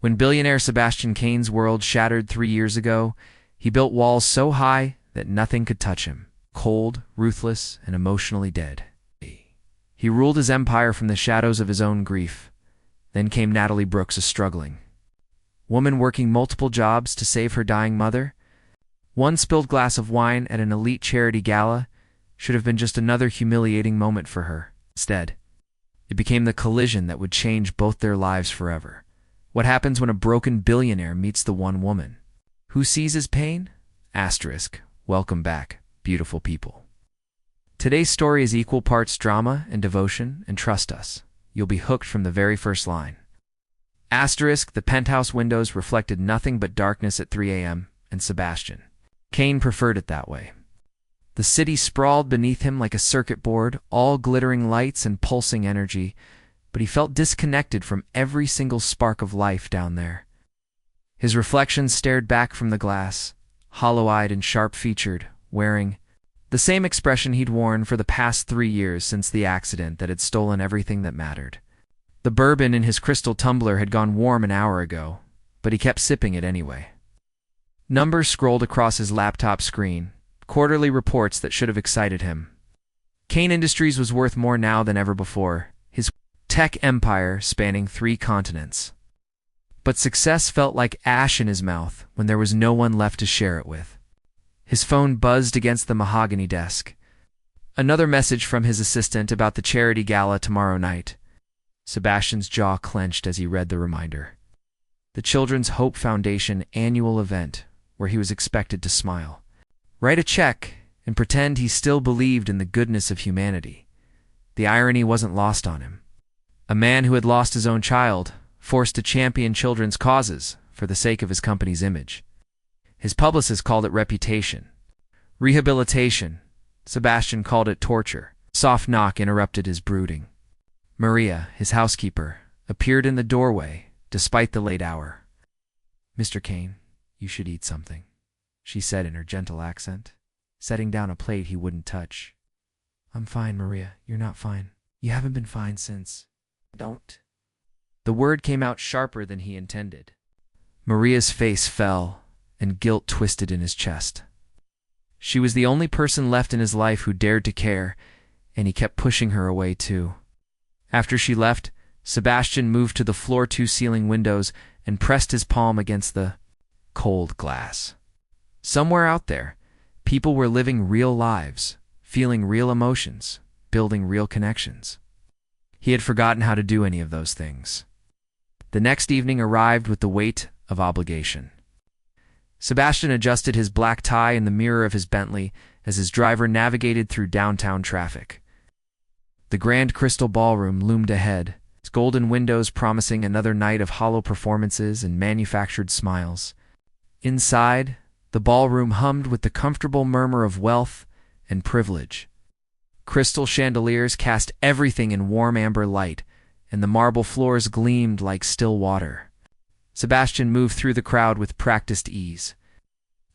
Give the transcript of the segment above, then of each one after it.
When billionaire Sebastian Kaine's world shattered 3 years ago, he built walls so high that nothing could touch him, cold, ruthless, and emotionally dead. He ruled his empire from the shadows of his own grief. Then came Natalie Brooks, a struggling woman working multiple jobs to save her dying mother. One spilled glass of wine at an elite charity gala should have been just another humiliating moment for her. Instead, it became the collision that would change both their lives forever. What happens when a broken billionaire meets the one woman who sees his pain? Asterisk. Welcome back, beautiful people. Today's story is equal parts drama and devotion, and trust us, you'll be hooked from the very first line. Asterisk. The penthouse windows reflected nothing but darkness at 3 a.m., and Sebastian Kaine preferred it that way. The city sprawled beneath him like a circuit board, all glittering lights and pulsing energy, but he felt disconnected from every single spark of life down there. His reflection stared back from the glass, hollow-eyed and sharp-featured, wearing the same expression he'd worn for the past 3 years since the accident that had stolen everything that mattered. The bourbon in his crystal tumbler had gone warm an hour ago, but he kept sipping it anyway. Numbers scrolled across his laptop screen, quarterly reports that should have excited him. Kaine Industries was worth more now than ever before, his tech empire spanning 3 continents. But success felt like ash in his mouth when there was no one left to share it with. His phone buzzed against the mahogany desk. Another message from his assistant about the charity gala tomorrow night. Sebastian's jaw clenched as he read the reminder. The Children's Hope Foundation annual event, where he was expected to smile, write a check, and pretend he still believed in the goodness of humanity. The irony wasn't lost on him. A man who had lost his own child, forced to champion children's causes for the sake of his company's image. His publicist called it reputation. Rehabilitation. Sebastian called it torture. Soft knock interrupted his brooding. Maria, his housekeeper, appeared in the doorway, despite the late hour. "Mr. Kaine, you should eat something," she said in her gentle accent, setting down a plate he wouldn't touch. "I'm fine, Maria. You're not fine. You haven't been fine since." "Don't." The word came out sharper than he intended. Maria's face fell, and guilt twisted in his chest. She was the only person left in his life who dared to care, and he kept pushing her away too. After she left, Sebastian moved to the floor-to-ceiling windows and pressed his palm against the cold glass. Somewhere out there, people were living real lives, feeling real emotions, building real connections. He had forgotten how to do any of those things. The next evening arrived with the weight of obligation. Sebastian adjusted his black tie in the mirror of his Bentley as his driver navigated through downtown traffic. The grand crystal ballroom loomed ahead, its golden windows promising another night of hollow performances and manufactured smiles. Inside, the ballroom hummed with the comfortable murmur of wealth and privilege. Crystal chandeliers cast everything in warm amber light, and the marble floors gleamed like still water. Sebastian moved through the crowd with practiced ease,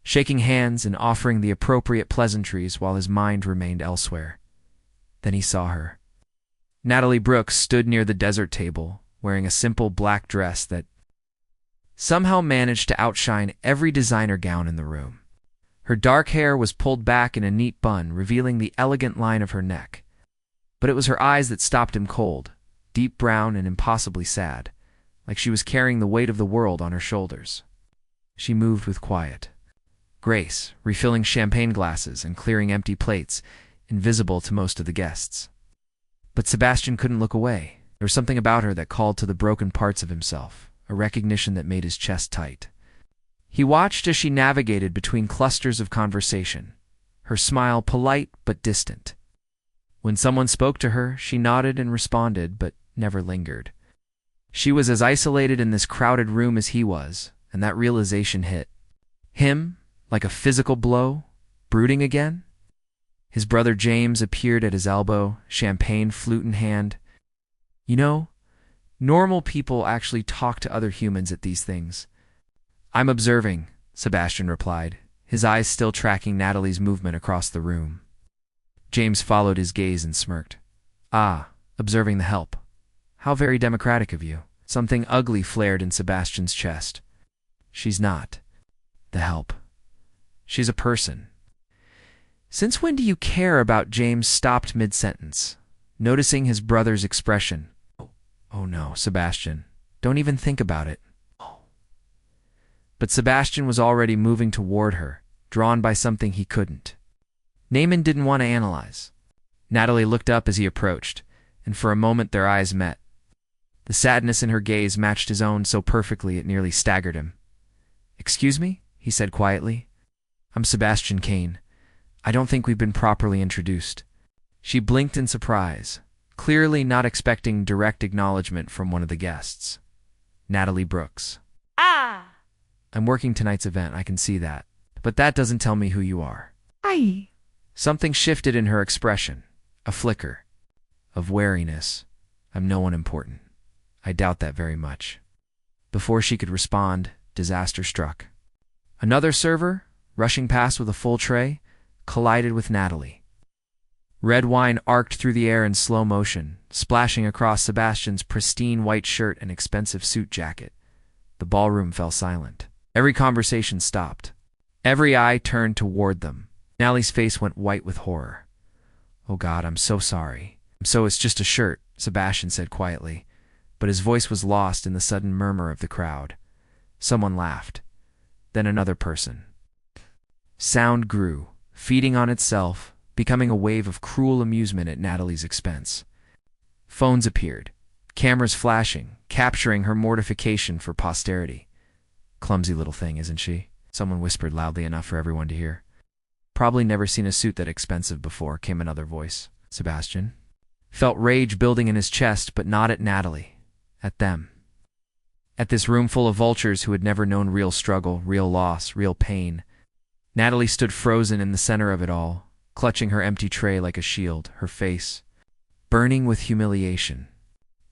shaking hands and offering the appropriate pleasantries while his mind remained elsewhere. Then he saw her. Natalie Brooks stood near the dessert table, wearing a simple black dress that somehow managed to outshine every designer gown in the room. Her dark hair was pulled back in a neat bun, revealing the elegant line of her neck. But it was her eyes that stopped him cold, deep brown and impossibly sad, like she was carrying the weight of the world on her shoulders. She moved with quiet grace, refilling champagne glasses and clearing empty plates, invisible to most of the guests. But Sebastian couldn't look away. There was something about her that called to the broken parts of himself, a recognition that made his chest tight. He watched as she navigated between clusters of conversation, her smile polite but distant. When someone spoke to her, she nodded and responded, but never lingered. She was as isolated in this crowded room as he was, and that realization hit him like a physical blow, brooding again. His brother James appeared at his elbow, champagne flute in hand. "You know, normal people actually talk to other humans at these things." "I'm observing," Sebastian replied, his eyes still tracking Natalie's movement across the room. James followed his gaze and smirked. "Ah, observing the help. How very democratic of you." Something ugly flared in Sebastian's chest. She's not the help. She's a person. Since when do you care about James? Stopped mid-sentence, noticing his brother's expression. Oh no, Sebastian. Don't even think about it. But Sebastian was already moving toward her, drawn by something he couldn't. Naaman didn't want to analyze. Natalie looked up as he approached, and for a moment their eyes met. The sadness in her gaze matched his own so perfectly it nearly staggered him. "Excuse me?" he said quietly. "I'm Sebastian Kaine. I don't think we've been properly introduced." She blinked in surprise, clearly not expecting direct acknowledgement from one of the guests. "Natalie Brooks." Ah! "I'm working tonight's event, I can see that. But that doesn't tell me who you are." Aye. Something shifted in her expression, a flicker of wariness. "I'm no one important. I doubt that very much." Before she could respond, disaster struck. Another server, rushing past with a full tray, collided with Natalie. Red wine arced through the air in slow motion, splashing across Sebastian's pristine white shirt and expensive suit jacket. The ballroom fell silent. Every conversation stopped. Every eye turned toward them. Natalie's face went white with horror. "Oh God, I'm so sorry." "So it's just a shirt," Sebastian said quietly, but his voice was lost in the sudden murmur of the crowd. Someone laughed. Then another person. Sound grew, feeding on itself, becoming a wave of cruel amusement at Natalie's expense. Phones appeared, cameras flashing, capturing her mortification for posterity. "Clumsy little thing, isn't she?" someone whispered loudly enough for everyone to hear. "Probably never seen a suit that expensive before," came another voice. Sebastian felt rage building in his chest, but not at Natalie. At them. At this room full of vultures who had never known real struggle, real loss, real pain. Natalie stood frozen in the center of it all, clutching her empty tray like a shield, her face burning with humiliation.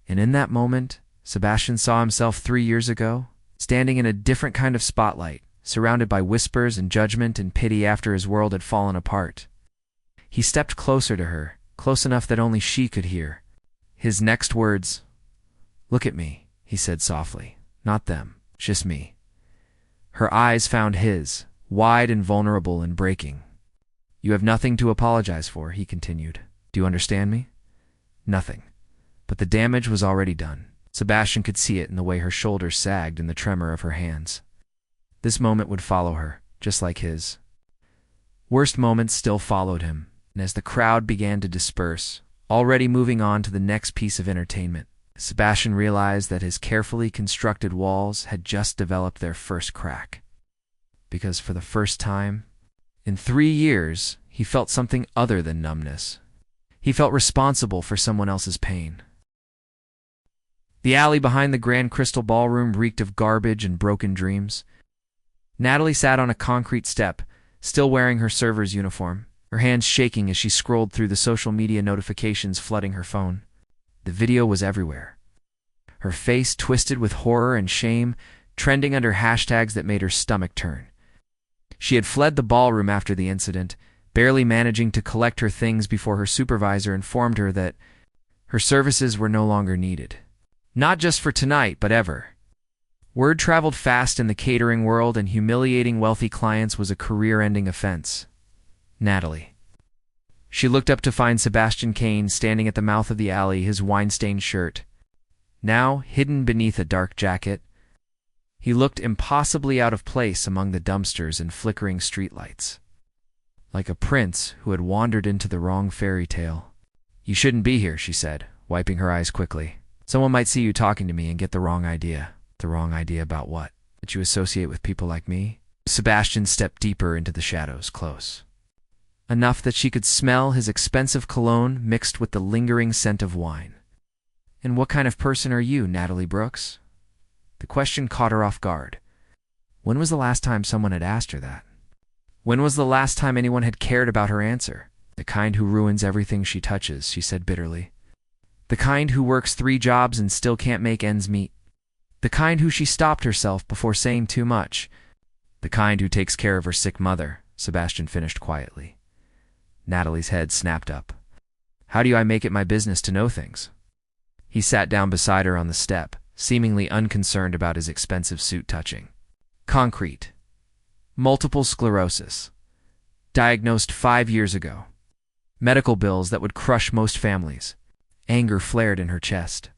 And in that moment, Sebastian saw himself 3 years ago, standing in a different kind of spotlight, surrounded by whispers and judgment and pity after his world had fallen apart. He stepped closer to her, close enough that only she could hear. His next words, "Look at me," he said softly. "Not them, just me." Her eyes found his, wide and vulnerable and breaking. "You have nothing to apologize for," he continued. "Do you understand me?" Nothing. But the damage was already done. Sebastian could see it in the way her shoulders sagged and the tremor of her hands. This moment would follow her, just like his. Worst moments still followed him, and as the crowd began to disperse, already moving on to the next piece of entertainment, Sebastian realized that his carefully constructed walls had just developed their first crack. Because for the first time in 3 years, he felt something other than numbness. He felt responsible for someone else's pain. The alley behind the Grand Crystal Ballroom reeked of garbage and broken dreams. Natalie sat on a concrete step, still wearing her server's uniform, her hands shaking as she scrolled through the social media notifications flooding her phone. The video was everywhere. Her face twisted with horror and shame, trending under hashtags that made her stomach turn. She had fled the ballroom after the incident, barely managing to collect her things before her supervisor informed her that her services were no longer needed. Not just for tonight, but ever. Word traveled fast in the catering world, and humiliating wealthy clients was a career-ending offense. Natalie. She looked up to find Sebastian Kaine standing at the mouth of the alley, his wine-stained shirt now hidden beneath a dark jacket. He looked impossibly out of place among the dumpsters and flickering streetlights, like a prince who had wandered into the wrong fairy tale. "You shouldn't be here," she said, wiping her eyes quickly. "Someone might see you talking to me and get the wrong idea." "The wrong idea about what? That you associate with people like me?" Sebastian stepped deeper into the shadows, close enough that she could smell his expensive cologne mixed with the lingering scent of wine. "And what kind of person are you, Natalie Brooks?" The question caught her off guard. When was the last time someone had asked her that? When was the last time anyone had cared about her answer? "The kind who ruins everything she touches," she said bitterly. "The kind who works 3 jobs and still can't make ends meet. The kind who she stopped herself before saying too much. The kind who takes care of her sick mother," Sebastian finished quietly. Natalie's head snapped up. "How do I make it my business to know things?" He sat down beside her on the step, seemingly unconcerned about his expensive suit touching. Concrete. Multiple sclerosis. Diagnosed 5 years ago. Medical bills that would crush most families. Anger flared in her chest.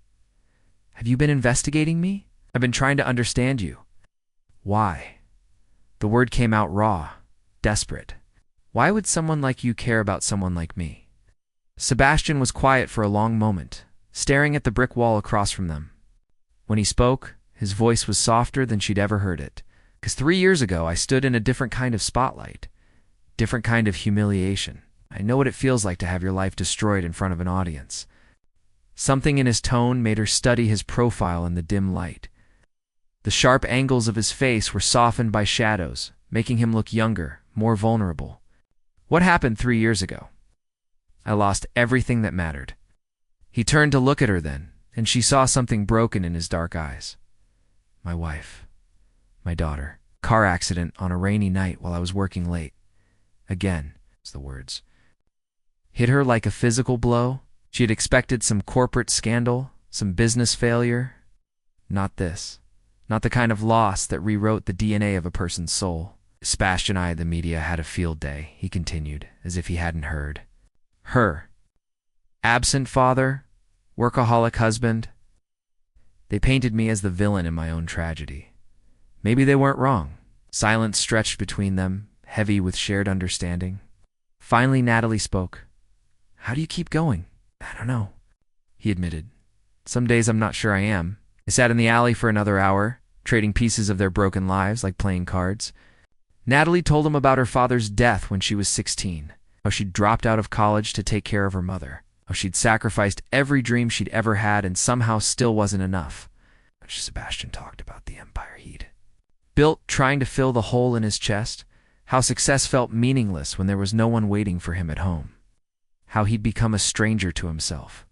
Have you been investigating me? I've been trying to understand you. Why? The word came out raw, desperate. Why would someone like you care about someone like me? Sebastian was quiet for a long moment, staring at the brick wall across from them. When he spoke, his voice was softer than she'd ever heard it. Because 3 years ago, I stood in a different kind of spotlight, different kind of humiliation. I know what it feels like to have your life destroyed in front of an audience. Something in his tone made her study his profile in the dim light. The sharp angles of his face were softened by shadows, making him look younger, more vulnerable. What happened 3 years ago? I lost everything that mattered. He turned to look at her then, and she saw something broken in his dark eyes. My wife. My daughter. Car accident on a rainy night while I was working late. Again, was the words. Hit her like a physical blow. She had expected some corporate scandal, some business failure. Not this. Not the kind of loss that rewrote the DNA of a person's soul. Sebastian eyed the media had a field day, he continued, as if he hadn't heard. Her. Absent father, workaholic husband. They painted me as the villain in my own tragedy. Maybe they weren't wrong. Silence stretched between them, heavy with shared understanding. Finally, Natalie spoke. How do you keep going? I don't know, he admitted. Some days I'm not sure I am. They sat in the alley for another hour, trading pieces of their broken lives like playing cards. Natalie told him about her father's death when she was 16, how she'd dropped out of college to take care of her mother, how she'd sacrificed every dream she'd ever had and somehow still wasn't enough. Sebastian talked about the empire he'd built, trying to fill the hole in his chest, how success felt meaningless when there was no one waiting for him at home, how he'd become a stranger to himself.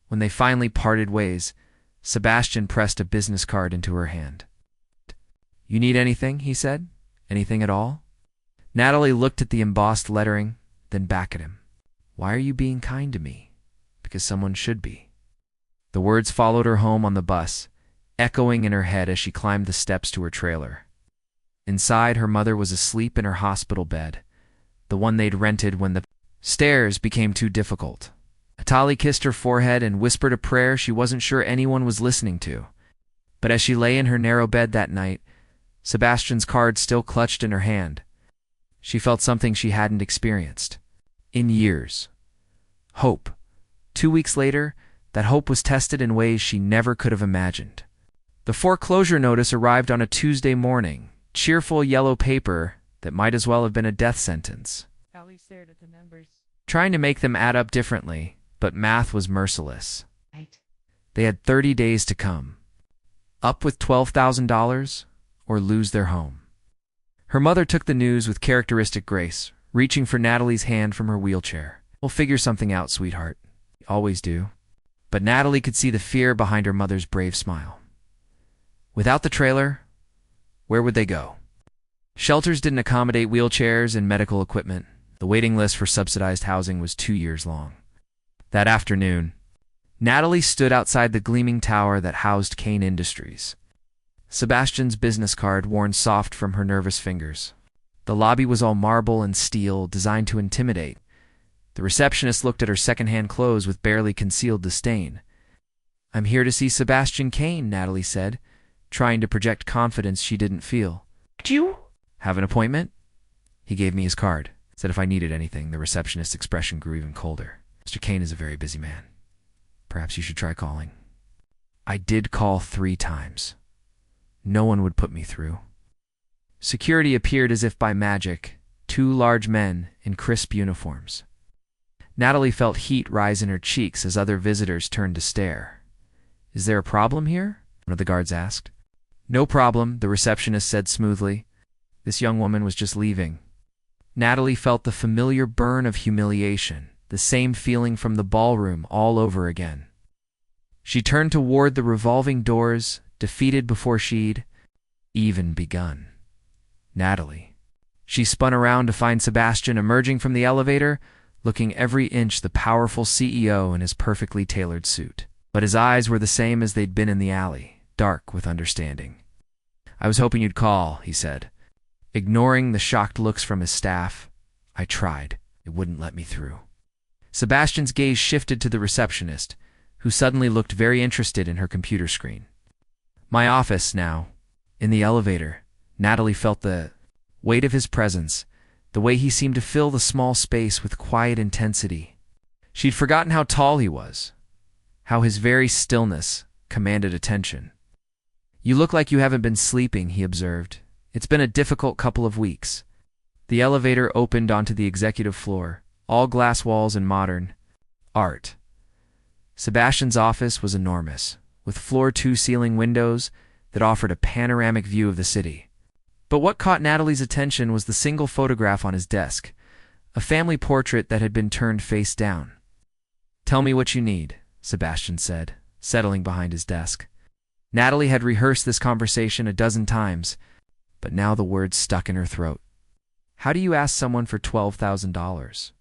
When they finally parted ways, Sebastian pressed a business card into her hand. You need anything, he said. Anything at all? Natalie looked at the embossed lettering, then back at him. Why are you being kind to me? Because someone should be. The words followed her home on the bus, echoing in her head as she climbed the steps to her trailer. Inside, her mother was asleep in her hospital bed, the one they'd rented when the stairs became too difficult. Natalie kissed her forehead and whispered a prayer she wasn't sure anyone was listening to. But as she lay in her narrow bed that night, Sebastian's card still clutched in her hand. She felt something she hadn't experienced in years. Hope. 2 weeks later, that hope was tested in ways she never could have imagined. The foreclosure notice arrived on a Tuesday morning, cheerful yellow paper that might as well have been a death sentence. Allie stared at the numbers. Trying to make them add up differently, but math was merciless. Right. They had 30 days to come. Up with $12,000 or lose their home. Her mother took the news with characteristic grace, reaching for Natalie's hand from her wheelchair. We'll figure something out, sweetheart. We always do. But Natalie could see the fear behind her mother's brave smile. Without the trailer, where would they go? Shelters didn't accommodate wheelchairs and medical equipment. The waiting list for subsidized housing was 2 years long. That afternoon, Natalie stood outside the gleaming tower that housed Kaine Industries. Sebastian's business card worn soft from her nervous fingers. The lobby was all marble and steel, designed to intimidate. The receptionist looked at her second-hand clothes with barely concealed disdain. I'm here to see Sebastian Kaine, Natalie said, trying to project confidence she didn't feel. Do you have an appointment? He gave me his card. Said if I needed anything. The receptionist's expression grew even colder. Mr. Kaine is a very busy man. Perhaps you should try calling. I did call 3 times. No one would put me through. Security appeared as if by magic, 2 large men in crisp uniforms. Natalie felt heat rise in her cheeks as other visitors turned to stare. Is there a problem here? One of the guards asked. No problem, the receptionist said smoothly. This young woman was just leaving. Natalie felt the familiar burn of humiliation, the same feeling from the ballroom all over again. She turned toward the revolving doors, defeated before she'd even begun. Natalie. She spun around to find Sebastian emerging from the elevator, looking every inch the powerful CEO in his perfectly tailored suit. But his eyes were the same as they'd been in the alley, dark with understanding. "I was hoping you'd call," he said. Ignoring the shocked looks from his staff, "I tried. It wouldn't let me through." Sebastian's gaze shifted to the receptionist, who suddenly looked very interested in her computer screen. "My office now." In the elevator, Natalie felt the weight of his presence, the way he seemed to fill the small space with quiet intensity. She'd forgotten how tall he was, how his very stillness commanded attention. "You look like you haven't been sleeping," he observed. "It's been a difficult couple of weeks." The elevator opened onto the executive floor, all glass walls and modern art. Sebastian's office was enormous, with floor-to-ceiling windows that offered a panoramic view of the city. But what caught Natalie's attention was the single photograph on his desk, a family portrait that had been turned face down. "Tell me what you need," Sebastian said, settling behind his desk. Natalie had rehearsed this conversation a dozen times, but now the words stuck in her throat. How do you ask someone for $12,000?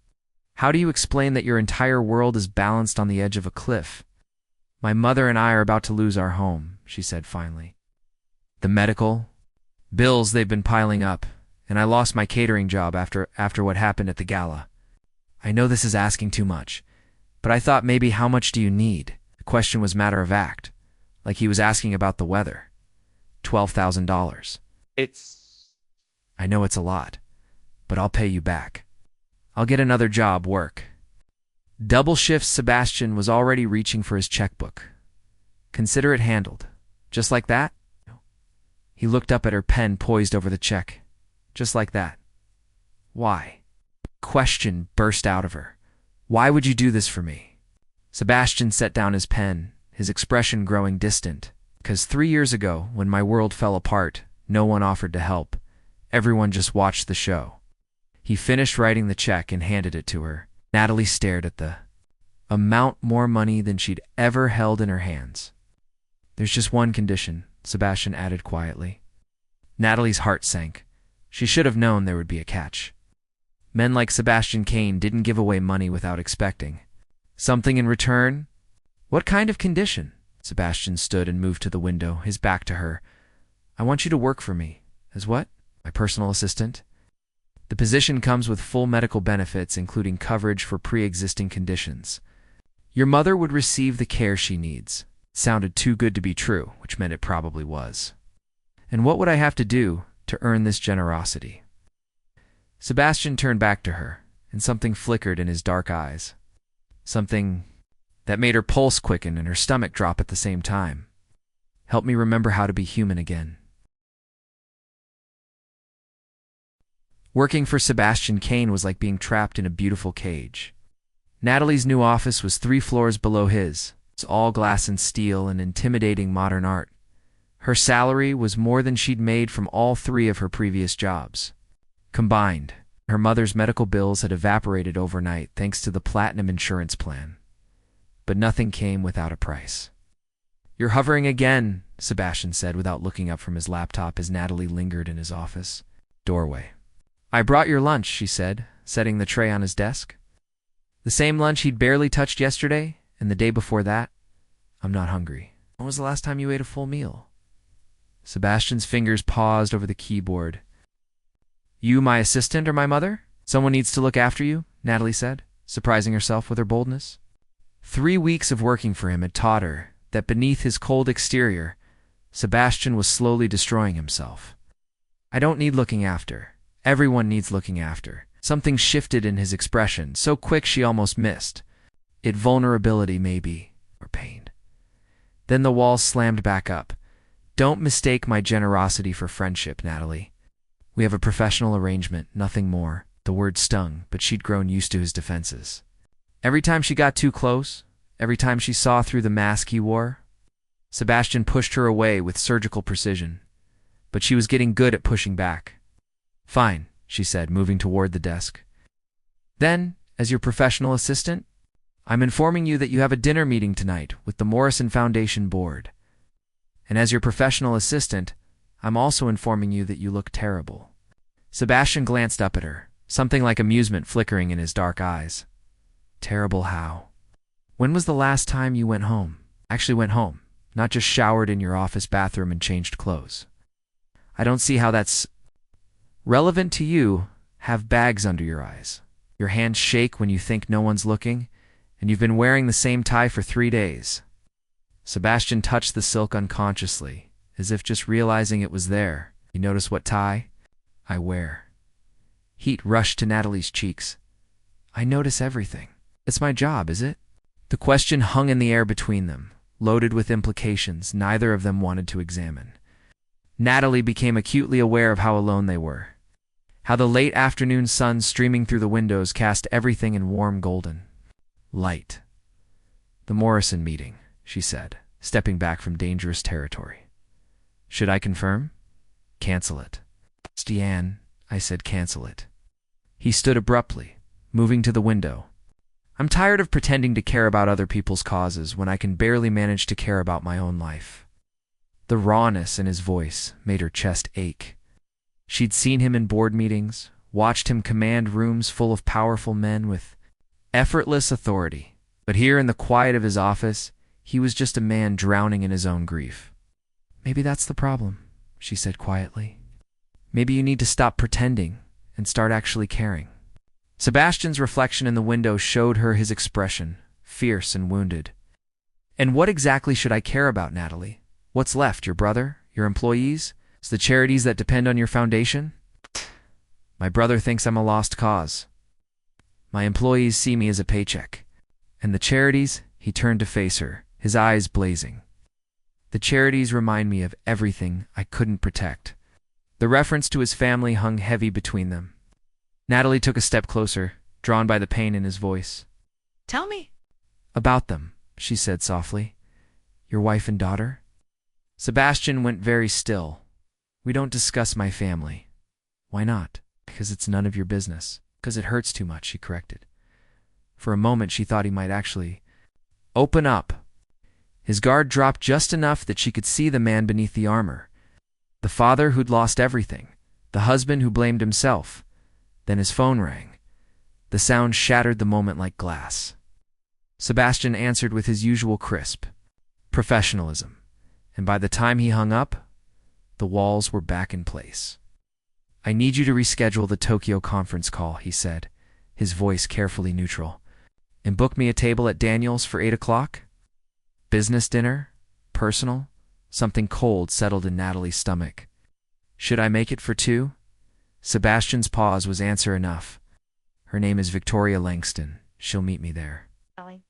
How do you explain that your entire world is balanced on the edge of a cliff? "My mother and I are about to lose our home," she said finally. "The medical bills, they've been piling up, and I lost my catering job after what happened at the gala. I know this is asking too much, but I thought maybe how much do you need?" The question was matter of fact, like he was asking about the weather. $12,000. I know it's a lot, but I'll pay you back. I'll get another job, work." Double shifts. Sebastian was already reaching for his checkbook. "Consider it handled." "Just like that?" He looked up at her pen poised over the check. "Just like that." "Why?" Question burst out of her. "Why would you do this for me?" Sebastian set down his pen, his expression growing distant. "Because 3 years ago, when my world fell apart, no one offered to help. Everyone just watched the show." He finished writing the check and handed it to her. Natalie stared at the amount, more money than she'd ever held in her hands. "There's just one condition," Sebastian added quietly. Natalie's heart sank. She should have known there would be a catch. Men like Sebastian Kaine didn't give away money without expecting something in return. "What kind of condition?" Sebastian stood and moved to the window, his back to her. "I want you to work for me." "As what?" "My personal assistant." "The position comes with full medical benefits, including coverage for pre-existing conditions. Your mother would receive the care she needs." It sounded too good to be true, which meant it probably was. "And what would I have to do to earn this generosity?" Sebastian turned back to her, and something flickered in his dark eyes. Something that made her pulse quicken and her stomach drop at the same time. "Help me remember how to be human again." Working for Sebastian Kaine was like being trapped in a beautiful cage. Natalie's new office was 3 floors below his. It's all glass and steel and intimidating modern art. Her salary was more than she'd made from all 3 of her previous jobs combined. Her mother's medical bills had evaporated overnight thanks to the platinum insurance plan. But nothing came without a price. "You're hovering again," Sebastian said without looking up from his laptop as Natalie lingered in his office doorway. "I brought your lunch," she said, setting the tray on his desk. The same lunch he'd barely touched yesterday, and the day before that. "I'm not hungry." "When was the last time you ate a full meal?" Sebastian's fingers paused over the keyboard. "You my assistant or my mother? Someone needs to look after you," Natalie said, surprising herself with her boldness. 3 weeks of working for him had taught her that beneath his cold exterior, Sebastian was slowly destroying himself. "I don't need looking after. Everyone needs looking after." Something shifted in his expression, so quick she almost missed it. Vulnerability, maybe, or pain. Then the walls slammed back up. "Don't mistake my generosity for friendship, Natalie. We have a professional arrangement, nothing more." The word stung, but she'd grown used to his defenses. Every time she got too close, every time she saw through the mask he wore, Sebastian pushed her away with surgical precision. But she was getting good at pushing back. "Fine," she said, moving toward the desk. "Then, as your professional assistant, I'm informing you that you have a dinner meeting tonight with the Morrison Foundation board. And as your professional assistant, I'm also informing you that you look terrible." Sebastian glanced up at her, something like amusement flickering in his dark eyes. "Terrible how?" "When was the last time you went home?" "Actually went home. not just showered in your office bathroom and changed clothes. I don't see how that's relevant to you. Have bags under your eyes. Your hands shake when you think no one's looking, and you've been wearing the same tie for 3 days. Sebastian touched the silk unconsciously, as if just realizing it was there. You notice what tie I wear? Heat rushed to Natalie's cheeks. I notice everything. It's my job, is it? The question hung in the air between them, loaded with implications neither of them wanted to examine. Natalie became acutely aware of how alone they were, how the late afternoon sun streaming through the windows cast everything in warm golden light. The Morrison meeting, she said, stepping back from dangerous territory. Should I confirm? Cancel it. Stian, I said cancel it. He stood abruptly, moving to the window. I'm tired of pretending to care about other people's causes when I can barely manage to care about my own life. The rawness in his voice made her chest ache. She'd seen him in board meetings, watched him command rooms full of powerful men with effortless authority. But here in the quiet of his office, he was just a man drowning in his own grief. Maybe that's the problem, she said quietly. Maybe you need to stop pretending and start actually caring. Sebastian's reflection in the window showed her his expression, fierce and wounded. And what exactly should I care about, Natalie? What's left, your brother, your employees, the charities that depend on your foundation? My brother thinks I'm a lost cause. My employees see me as a paycheck. And the charities, he turned to face her, his eyes blazing. The charities remind me of everything I couldn't protect. The reference to his family hung heavy between them. Natalie took a step closer, drawn by the pain in his voice. Tell me. About them, she said softly. Your wife and daughter? Sebastian went very still. We don't discuss my family. Why not? Because it's none of your business. Because it hurts too much, she corrected. For a moment she thought he might actually open up. His guard dropped just enough that she could see the man beneath the armor. The father who'd lost everything. The husband who blamed himself. Then his phone rang. The sound shattered the moment like glass. Sebastian answered with his usual crisp professionalism, and by the time he hung up, the walls were back in place. I need you to reschedule the Tokyo conference call, he said, his voice carefully neutral. And book me a table at Daniel's for 8 o'clock? Business dinner? Personal? Something cold settled in Natalie's stomach. Should I make it for 2? Sebastian's pause was answer enough. Her name is Victoria Langston. She'll meet me there. Ellie.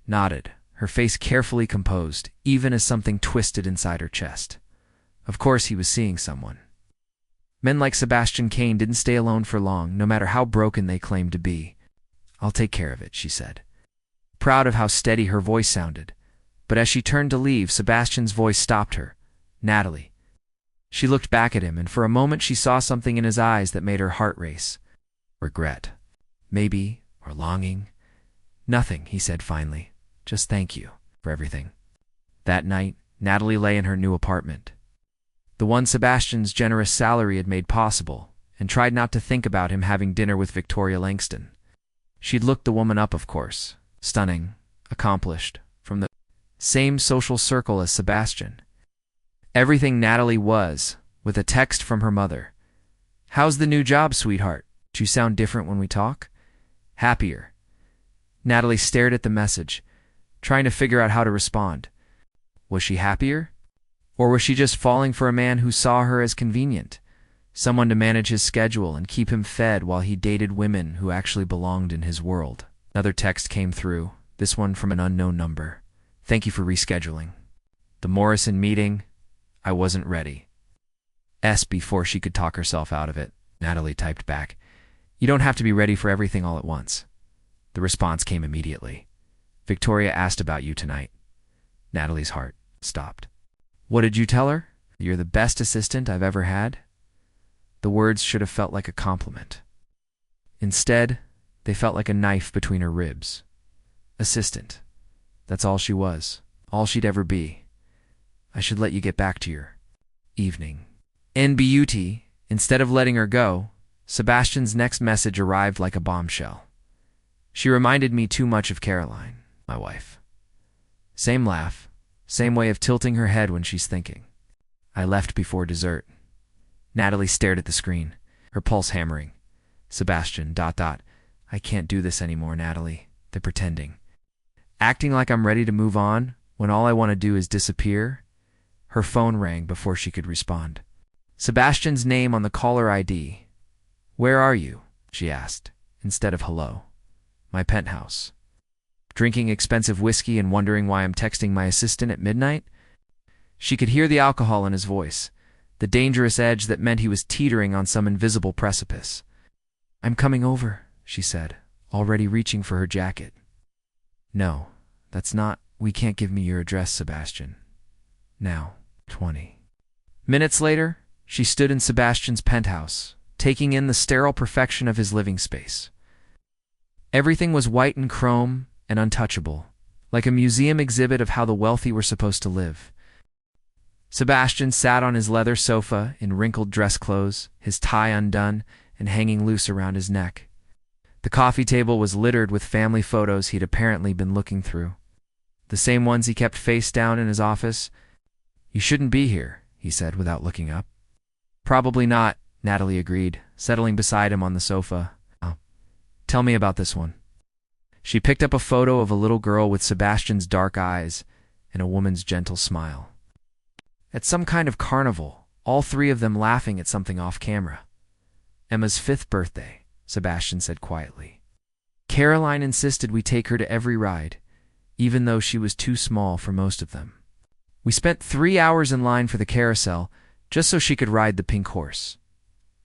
Nodded, her face carefully composed, even as something twisted inside her chest. Of course he was seeing someone. Men like Sebastian Kaine didn't stay alone for long, no matter how broken they claimed to be. I'll take care of it, she said, proud of how steady her voice sounded. But as she turned to leave, Sebastian's voice stopped her. Natalie. She looked back at him, and for a moment she saw something in his eyes that made her heart race. Regret. Maybe, or longing. Nothing, he said finally. Just thank you for everything. That night, Natalie lay in her new apartment. The one Sebastian's generous salary had made possible, and tried not to think about him having dinner with Victoria Langston. She'd looked the woman up, of course. Stunning, accomplished, from the same social circle as Sebastian. Everything Natalie was, with a text from her mother. How's the new job, sweetheart? Do you sound different when we talk? Happier. Natalie stared at the message, trying to figure out how to respond. Was she happier? Or was she just falling for a man who saw her as convenient? Someone to manage his schedule and keep him fed while he dated women who actually belonged in his world. Another text came through, this one from an unknown number. Thank you for rescheduling. The Morrison meeting, I wasn't ready. Before she could talk herself out of it, Natalie typed back. You don't have to be ready for everything all at once. The response came immediately. Victoria asked about you tonight. Natalie's heart stopped. What did you tell her? You're the best assistant I've ever had? The words should have felt like a compliment. Instead, they felt like a knife between her ribs. Assistant. That's all she was. All she'd ever be. I should let you get back to your evening. NBUT, instead of letting her go, Sebastian's next message arrived like a bombshell. She reminded me too much of Caroline, my wife. Same laugh, Same way of tilting her head when she's thinking. I left before dessert. Natalie stared at the screen, her pulse hammering. Sebastian, ... I can't do this anymore, Natalie. They're pretending. Acting like I'm ready to move on when all I want to do is disappear. Her phone rang before she could respond. Sebastian's name on the caller ID. Where are you? She asked, instead of hello. My penthouse. Drinking expensive whiskey and wondering why I'm texting my assistant at midnight? She could hear the alcohol in his voice, the dangerous edge that meant he was teetering on some invisible precipice. I'm coming over, she said, already reaching for her jacket. No, that's not. We can't give me your address, Sebastian. Now, 20 minutes later, she stood in Sebastian's penthouse, taking in the sterile perfection of his living space. Everything was white and chrome and untouchable, like a museum exhibit of how the wealthy were supposed to live. Sebastian sat on his leather sofa in wrinkled dress clothes, his tie undone and hanging loose around his neck. The coffee table was littered with family photos he'd apparently been looking through. The same ones he kept face down in his office. You shouldn't be here, he said without looking up. Probably not, Natalie agreed, settling beside him on the sofa. Oh, tell me about this one. She picked up a photo of a little girl with Sebastian's dark eyes and a woman's gentle smile. At some kind of carnival, all three of them laughing at something off camera. Emma's 5th birthday, Sebastian said quietly. Caroline insisted we take her to every ride, even though she was too small for most of them. We spent 3 hours in line for the carousel, just so she could ride the pink horse.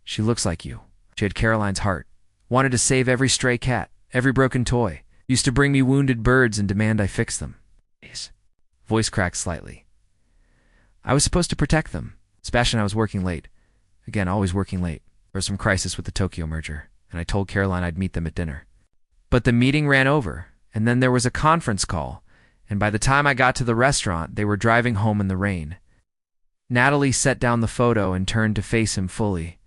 She looks like you. She had Caroline's heart. Wanted to save every stray cat, every broken toy. Used to bring me wounded birds and demand I fix them. His voice cracked slightly. I was supposed to protect them. Sebastian, I was working late. Again, always working late. There was some crisis with the Tokyo merger, and I told Caroline I'd meet them at dinner. But the meeting ran over, and then there was a conference call, and by the time I got to the restaurant, they were driving home in the rain. Natalie set down the photo and turned to face him fully.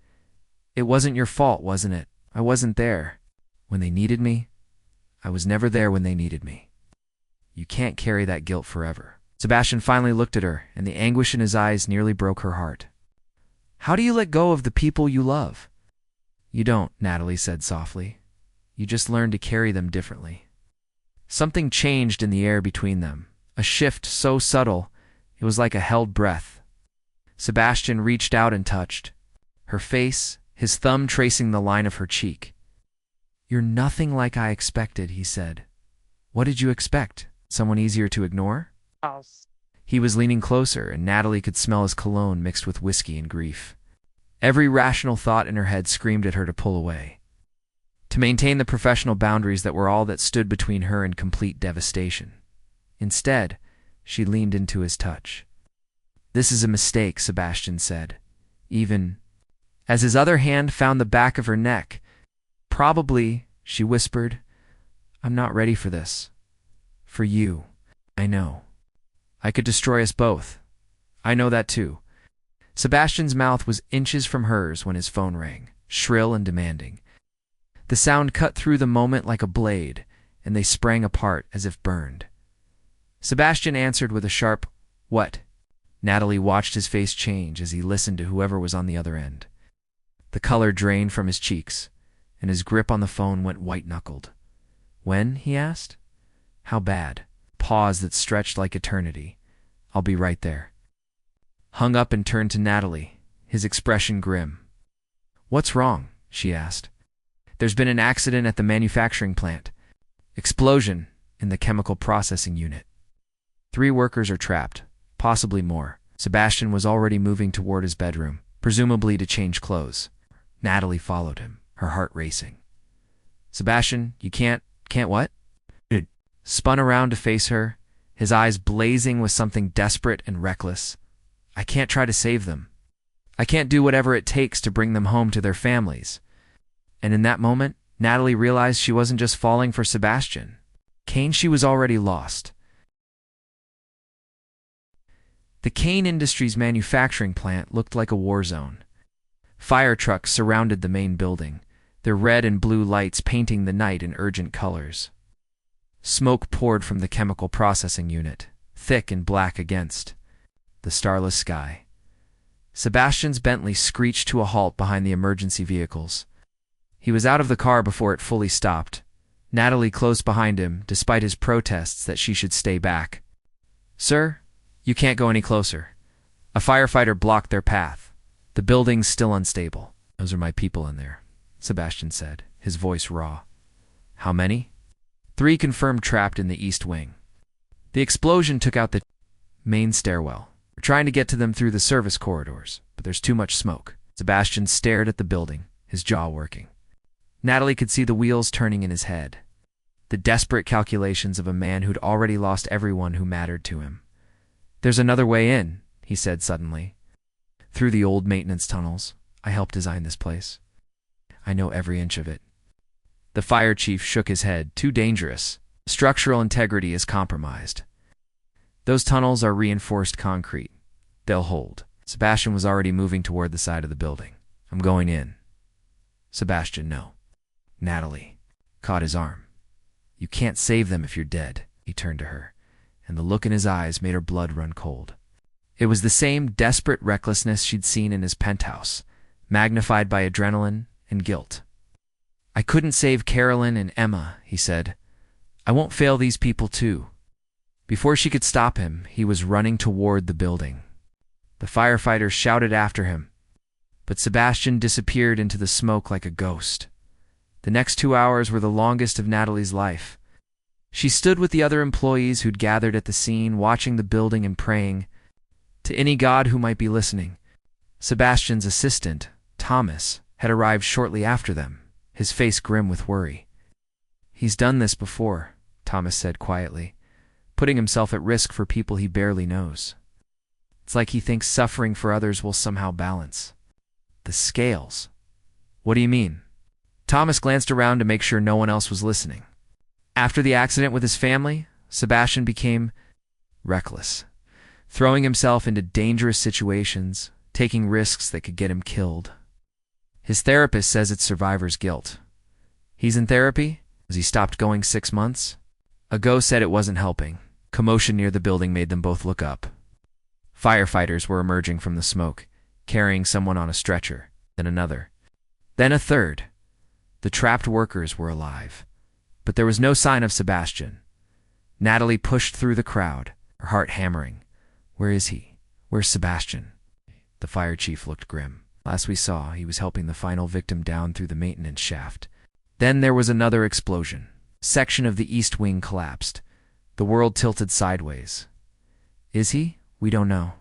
It wasn't your fault, wasn't it? I wasn't there. When they needed me, I was never there when they needed me. You can't carry that guilt forever. Sebastian finally looked at her, and the anguish in his eyes nearly broke her heart. How do you let go of the people you love? You don't, Natalie said softly. You just learn to carry them differently. Something changed in the air between them, a shift so subtle, it was like a held breath. Sebastian reached out and touched her face, his thumb tracing the line of her cheek. You're nothing like I expected, he said. What did you expect? Someone easier to ignore? He was leaning closer, and Natalie could smell his cologne mixed with whiskey and grief. Every rational thought in her head screamed at her to pull away, to maintain the professional boundaries that were all that stood between her and complete devastation. Instead, she leaned into his touch. This is a mistake, Sebastian said, even as his other hand found the back of her neck. Probably, she whispered, I'm not ready for this. For you, I know. I could destroy us both. I know that too. Sebastian's mouth was inches from hers when his phone rang, shrill and demanding. The sound cut through the moment like a blade, and they sprang apart as if burned. Sebastian answered with a sharp, What? Natalie watched his face change as he listened to whoever was on the other end. The color drained from his cheeks, and his grip on the phone went white-knuckled. When? He asked. How bad? Pause that stretched like eternity. I'll be right there. Hung up and turned to Natalie, his expression grim. What's wrong? She asked. There's been an accident at the manufacturing plant. Explosion in the chemical processing unit. 3 workers are trapped, possibly more. Sebastian was already moving toward his bedroom, presumably to change clothes. Natalie followed him, her heart racing. Sebastian, you can't what? Spun around to face her, his eyes blazing with something desperate and reckless. I can't try to save them. I can't do whatever it takes to bring them home to their families. And in that moment, Natalie realized she wasn't just falling for Sebastian. Kaine, she was already lost. The Kaine Industries manufacturing plant looked like a war zone. Fire trucks surrounded the main building, their red and blue lights painting the night in urgent colors. Smoke poured from the chemical processing unit, thick and black against the starless sky. Sebastian's Bentley screeched to a halt behind the emergency vehicles. He was out of the car before it fully stopped, Natalie close behind him, despite his protests that she should stay back. "Sir, you can't go any closer." A firefighter blocked their path. "The building's still unstable." "Those are my people in there," Sebastian said, his voice raw. "How many?" "3 confirmed trapped in the east wing. The explosion took out the main stairwell. We're trying to get to them through the service corridors, but there's too much smoke." Sebastian stared at the building, his jaw working. Natalie could see the wheels turning in his head. The desperate calculations of a man who'd already lost everyone who mattered to him. "There's another way in," he said suddenly. "Through the old maintenance tunnels. I helped design this place. I know every inch of it." The fire chief shook his head. "Too dangerous. Structural integrity is compromised. Those tunnels are reinforced concrete. They'll hold." Sebastian was already moving toward the side of the building. "I'm going in." "Sebastian, no." Natalie caught his arm. "You can't save them if you're dead." He turned to her, and the look in his eyes made her blood run cold. It was the same desperate recklessness she'd seen in his penthouse, magnified by adrenaline and guilt. "I couldn't save Carolyn and Emma," he said. "I won't fail these people too." Before she could stop him, he was running toward the building. The firefighters shouted after him, but Sebastian disappeared into the smoke like a ghost. The next 2 hours were the longest of Natalie's life. She stood with the other employees who'd gathered at the scene, watching the building and praying to any god who might be listening. Sebastian's assistant, Thomas, had arrived shortly after them, his face grim with worry. "He's done this before," Thomas said quietly, "putting himself at risk for people he barely knows. It's like he thinks suffering for others will somehow balance the scales." "What do you mean?" Thomas glanced around to make sure no one else was listening. After the accident with his family, Sebastian became reckless, throwing himself into dangerous situations, taking risks that could get him killed. His therapist says it's survivor's guilt. "He's in therapy? Has he stopped going 6 months?" Ago said it wasn't helping. Commotion near the building made them both look up. Firefighters were emerging from the smoke, carrying someone on a stretcher, then another, then a third. The trapped workers were alive, but there was no sign of Sebastian. Natalie pushed through the crowd, her heart hammering. "Where is he? Where's Sebastian?" The fire chief looked grim. "Last we saw, he was helping the final victim down through the maintenance shaft." Then there was another explosion. A section of the east wing collapsed. The world tilted sideways. "Is he? We don't know.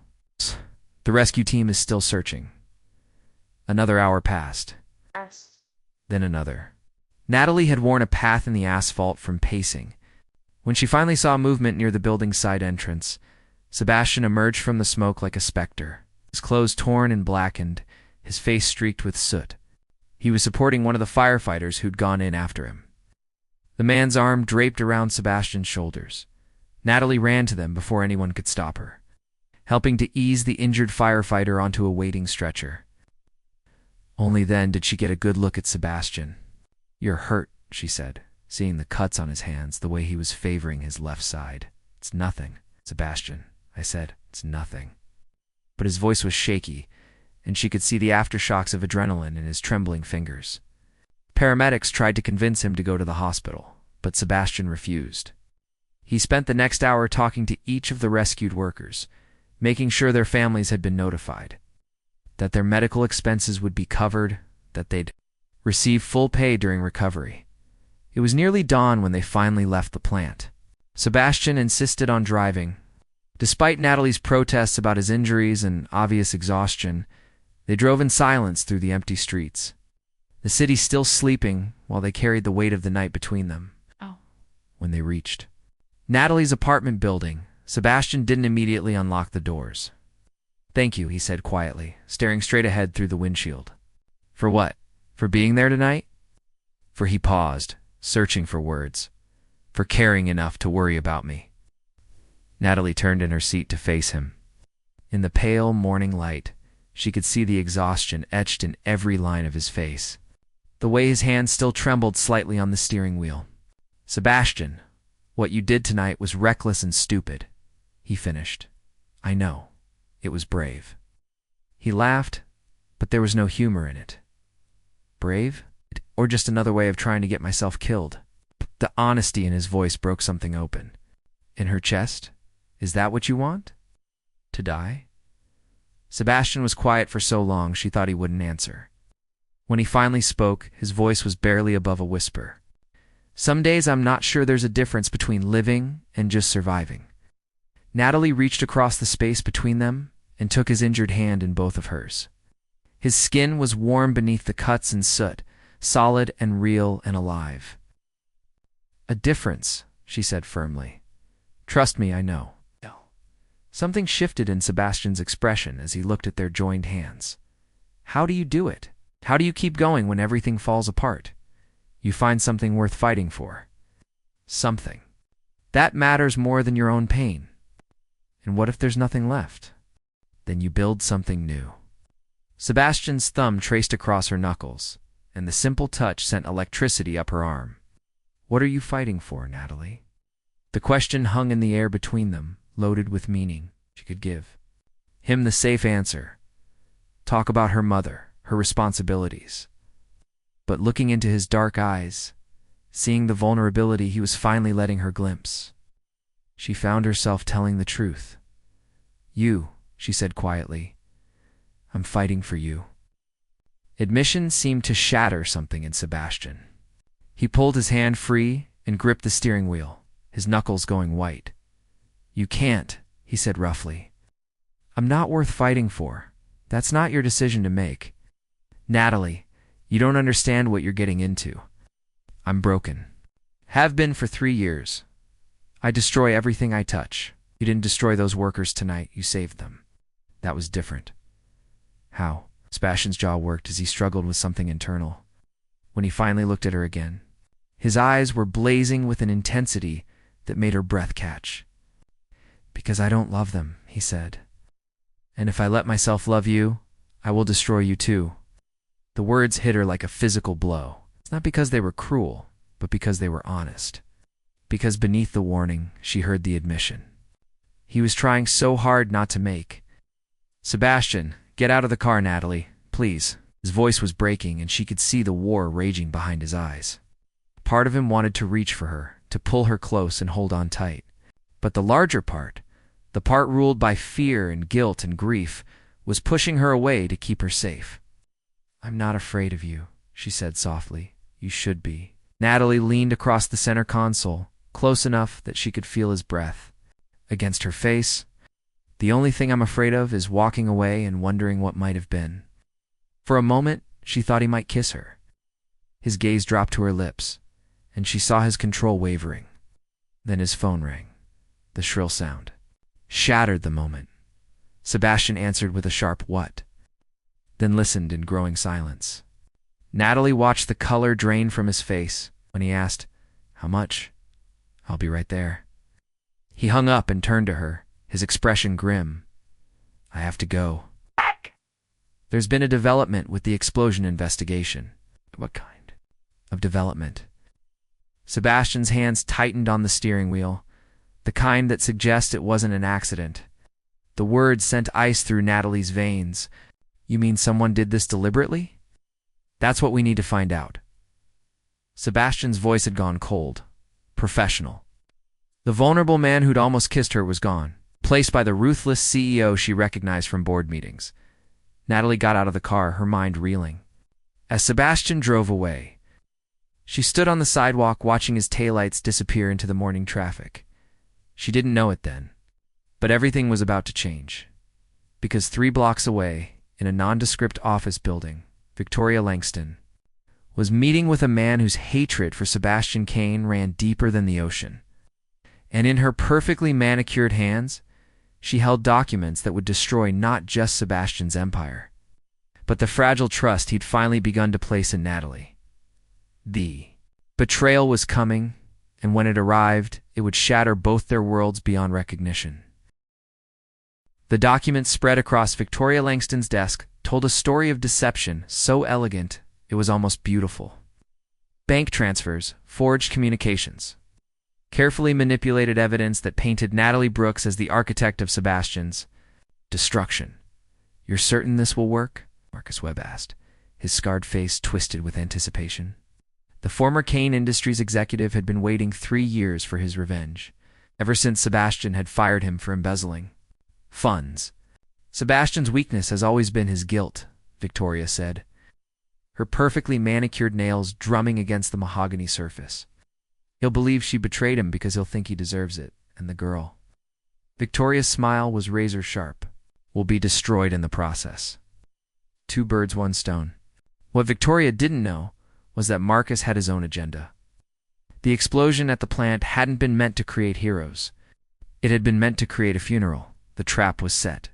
The rescue team is still searching." Another hour passed. Then another. Natalie had worn a path in the asphalt from pacing. When she finally saw movement near the building's side entrance, Sebastian emerged from the smoke like a specter, his clothes torn and blackened, his face streaked with soot. He was supporting one of the firefighters who'd gone in after him. The man's arm draped around Sebastian's shoulders. Natalie ran to them before anyone could stop her, helping to ease the injured firefighter onto a waiting stretcher. Only then did she get a good look at Sebastian. "You're hurt," she said, seeing the cuts on his hands, the way he was favoring his left side. "It's nothing, Sebastian," I said. "It's nothing." But his voice was shaky, and she could see the aftershocks of adrenaline in his trembling fingers. Paramedics tried to convince him to go to the hospital, but Sebastian refused. He spent the next hour talking to each of the rescued workers, making sure their families had been notified, that their medical expenses would be covered, that they'd receive full pay during recovery. It was nearly dawn when they finally left the plant. Sebastian insisted on driving. Despite Natalie's protests about his injuries and obvious exhaustion, they drove in silence through the empty streets, the city still sleeping while they carried the weight of the night between them. When they reached Natalie's apartment building, Sebastian didn't immediately unlock the doors. "Thank you," he said quietly, staring straight ahead through the windshield. "For what? For being there tonight?" For he paused, searching for words. "For caring enough to worry about me." Natalie turned in her seat to face him. In the pale morning light, she could see the exhaustion etched in every line of his face, the way his hand still trembled slightly on the steering wheel. "Sebastian, what you did tonight was reckless and stupid," he finished. I know. It was brave. He laughed, but there was no humor in it. Brave? Or just another way of trying to get myself killed? The honesty in his voice broke something open. In her chest? Is that what you want? To die? Sebastian was quiet for so long she thought he wouldn't answer. When he finally spoke, his voice was barely above a whisper. Some days I'm not sure there's a difference between living and just surviving. Natalie reached across the space between them and took his injured hand in both of hers. His skin was warm beneath the cuts and soot, solid and real and alive. A difference, she said firmly. Trust me, I know. Something shifted in Sebastian's expression as he looked at their joined hands. How do you do it? How do you keep going when everything falls apart? You find something worth fighting for. Something. That matters more than your own pain. And what if there's nothing left? Then you build something new. Sebastian's thumb traced across her knuckles, and the simple touch sent electricity up her arm. What are you fighting for, Natalie? The question hung in the air between them, loaded with meaning she could give. Him the safe answer. Talk about her mother, her responsibilities. But looking into his dark eyes, seeing the vulnerability he was finally letting her glimpse, she found herself telling the truth. You, she said quietly. I'm fighting for you. Admission seemed to shatter something in Sebastian. He pulled his hand free and gripped the steering wheel, his knuckles going white. You can't, he said roughly. I'm not worth fighting for. That's not your decision to make. Natalie, you don't understand what you're getting into. I'm broken. Have been for 3 years. I destroy everything I touch. You didn't destroy those workers tonight. You saved them. That was different. How? Sebastian's jaw worked as he struggled with something internal. When he finally looked at her again, his eyes were blazing with an intensity that made her breath catch. Because I don't love them, he said. And if I let myself love you, I will destroy you too. The words hit her like a physical blow. It's not because they were cruel, but because they were honest. Because beneath the warning, she heard the admission. He was trying so hard not to make. Sebastian, get out of the car, Natalie, please. His voice was breaking, and she could see the war raging behind his eyes. Part of him wanted to reach for her, to pull her close and hold on tight. But the larger part, the part ruled by fear and guilt and grief, was pushing her away to keep her safe. I'm not afraid of you, she said softly. You should be. Natalie leaned across the center console, close enough that she could feel his breath. Against her face, the only thing I'm afraid of is walking away and wondering what might have been. For a moment, she thought he might kiss her. His gaze dropped to her lips, and she saw his control wavering. Then his phone rang. The shrill sound shattered the moment. Sebastian answered with a sharp what, then listened in growing silence. Natalie watched the color drain from his face when he asked, How much? I'll be right there. He hung up and turned to her, his expression grim. I have to go. There's been a development with the explosion investigation. What kind of development? Sebastian's hands tightened on the steering wheel, the kind that suggests it wasn't an accident. The words sent ice through Natalie's veins. You mean someone did this deliberately? That's what we need to find out. Sebastian's voice had gone cold, professional. The vulnerable man who'd almost kissed her was gone, placed by the ruthless CEO she recognized from board meetings. Natalie got out of the car, her mind reeling. As Sebastian drove away, she stood on the sidewalk watching his taillights disappear into the morning traffic. She didn't know it then, but everything was about to change. Because 3 blocks away, in a nondescript office building, Victoria Langston was meeting with a man whose hatred for Sebastian Kaine ran deeper than the ocean. And in her perfectly manicured hands, she held documents that would destroy not just Sebastian's empire, but the fragile trust he'd finally begun to place in Natalie. The betrayal was coming, and when it arrived, it would shatter both their worlds beyond recognition. The documents spread across Victoria Langston's desk told a story of deception so elegant it was almost beautiful. Bank transfers, forged communications. Carefully manipulated evidence that painted Natalie Brooks as the architect of Sebastian's destruction. "You're certain this will work?" Marcus Webb asked, his scarred face twisted with anticipation. The former Kaine Industries executive had been waiting 3 years for his revenge, ever since Sebastian had fired him for embezzling funds. "Sebastian's weakness has always been his guilt," Victoria said, her perfectly manicured nails drumming against the mahogany surface. "He'll believe she betrayed him because he'll think he deserves it, and the girl." Victoria's smile was razor sharp. "Will be destroyed in the process." 2 birds, 1 stone. What Victoria didn't know was that Marcus had his own agenda. The explosion at the plant hadn't been meant to create heroes. It had been meant to create a funeral. The trap was set.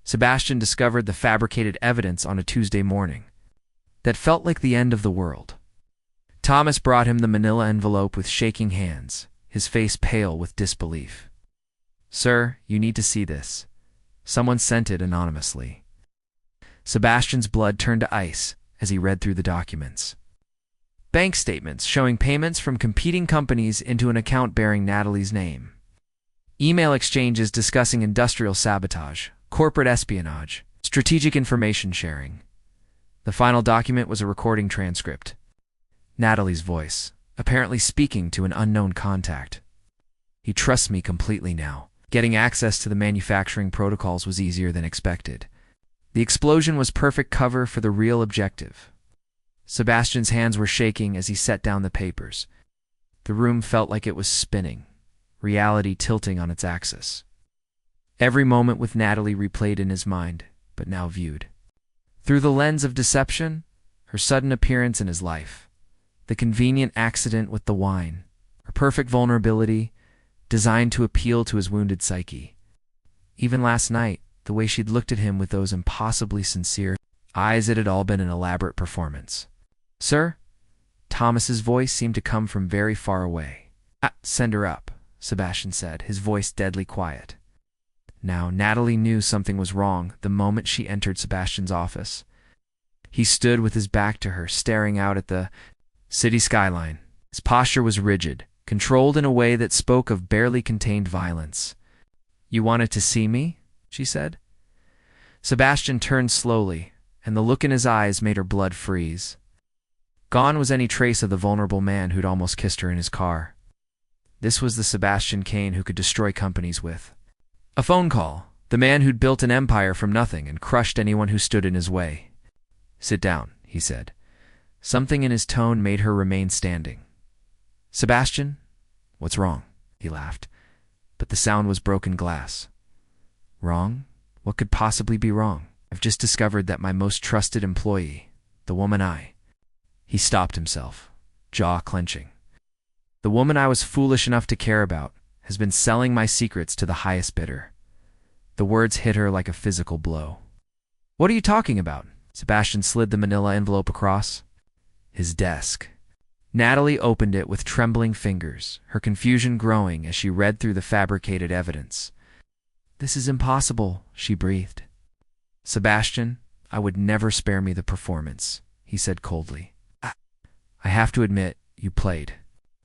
Sebastian discovered the fabricated evidence on a Tuesday morning. That felt like the end of the world. Thomas brought him the manila envelope with shaking hands, his face pale with disbelief. "Sir, you need to see this. Someone sent it anonymously." Sebastian's blood turned to ice as he read through the documents. Bank statements showing payments from competing companies into an account bearing Natalie's name. Email exchanges discussing industrial sabotage, corporate espionage, strategic information sharing. The final document was a recording transcript. Natalie's voice, apparently speaking to an unknown contact. "He trusts me completely now." Getting access to the manufacturing protocols was easier than expected. The explosion was perfect cover for the real objective. Sebastian's hands were shaking as he set down the papers. The room felt like it was spinning, reality tilting on its axis. Every moment with Natalie replayed in his mind, but now viewed through the lens of deception, her sudden appearance in his life, the convenient accident with the wine, her perfect vulnerability, designed to appeal to his wounded psyche. Even last night, the way she'd looked at him with those impossibly sincere eyes, it had all been an elaborate performance. "Sir?" Thomas's voice seemed to come from very far away. "Send her up," Sebastian said, his voice deadly quiet. Now, Natalie knew something was wrong the moment she entered Sebastian's office. He stood with his back to her, staring out at the city skyline. His posture was rigid, controlled in a way that spoke of barely contained violence. "You wanted to see me?" she said. Sebastian turned slowly, and the look in his eyes made her blood freeze. Gone was any trace of the vulnerable man who'd almost kissed her in his car. This was the Sebastian Kaine who could destroy companies with a phone call, the man who'd built an empire from nothing and crushed anyone who stood in his way. "Sit down," he said. Something in his tone made her remain standing. "Sebastian, what's wrong?" he laughed, but the sound was broken glass. "Wrong? What could possibly be wrong? I've just discovered that my most trusted employee, the woman He stopped himself, jaw clenching. "The woman I was foolish enough to care about has been selling my secrets to the highest bidder." The words hit her like a physical blow. "What are you talking about?" Sebastian slid the manila envelope across his desk. Natalie opened it with trembling fingers, her confusion growing as she read through the fabricated evidence. "This is impossible," she breathed. "Sebastian, I would never spare me the performance," he said coldly. I have to admit, you played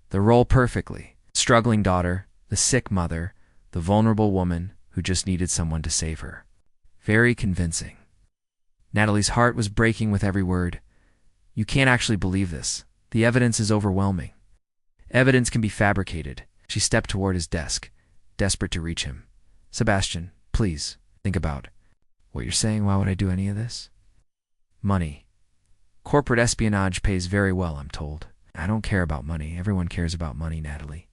the role perfectly. Struggling daughter, the sick mother, the vulnerable woman who just needed someone to save her. Very convincing." Natalie's heart was breaking with every word. "You can't actually believe this. The evidence is overwhelming." "Evidence can be fabricated." She stepped toward his desk, desperate to reach him. "Sebastian, please, think about what you're saying. Why would I do any of this?" "Money. Corporate espionage pays very well, I'm told." "I don't care about money. Everyone cares about money, Natalie.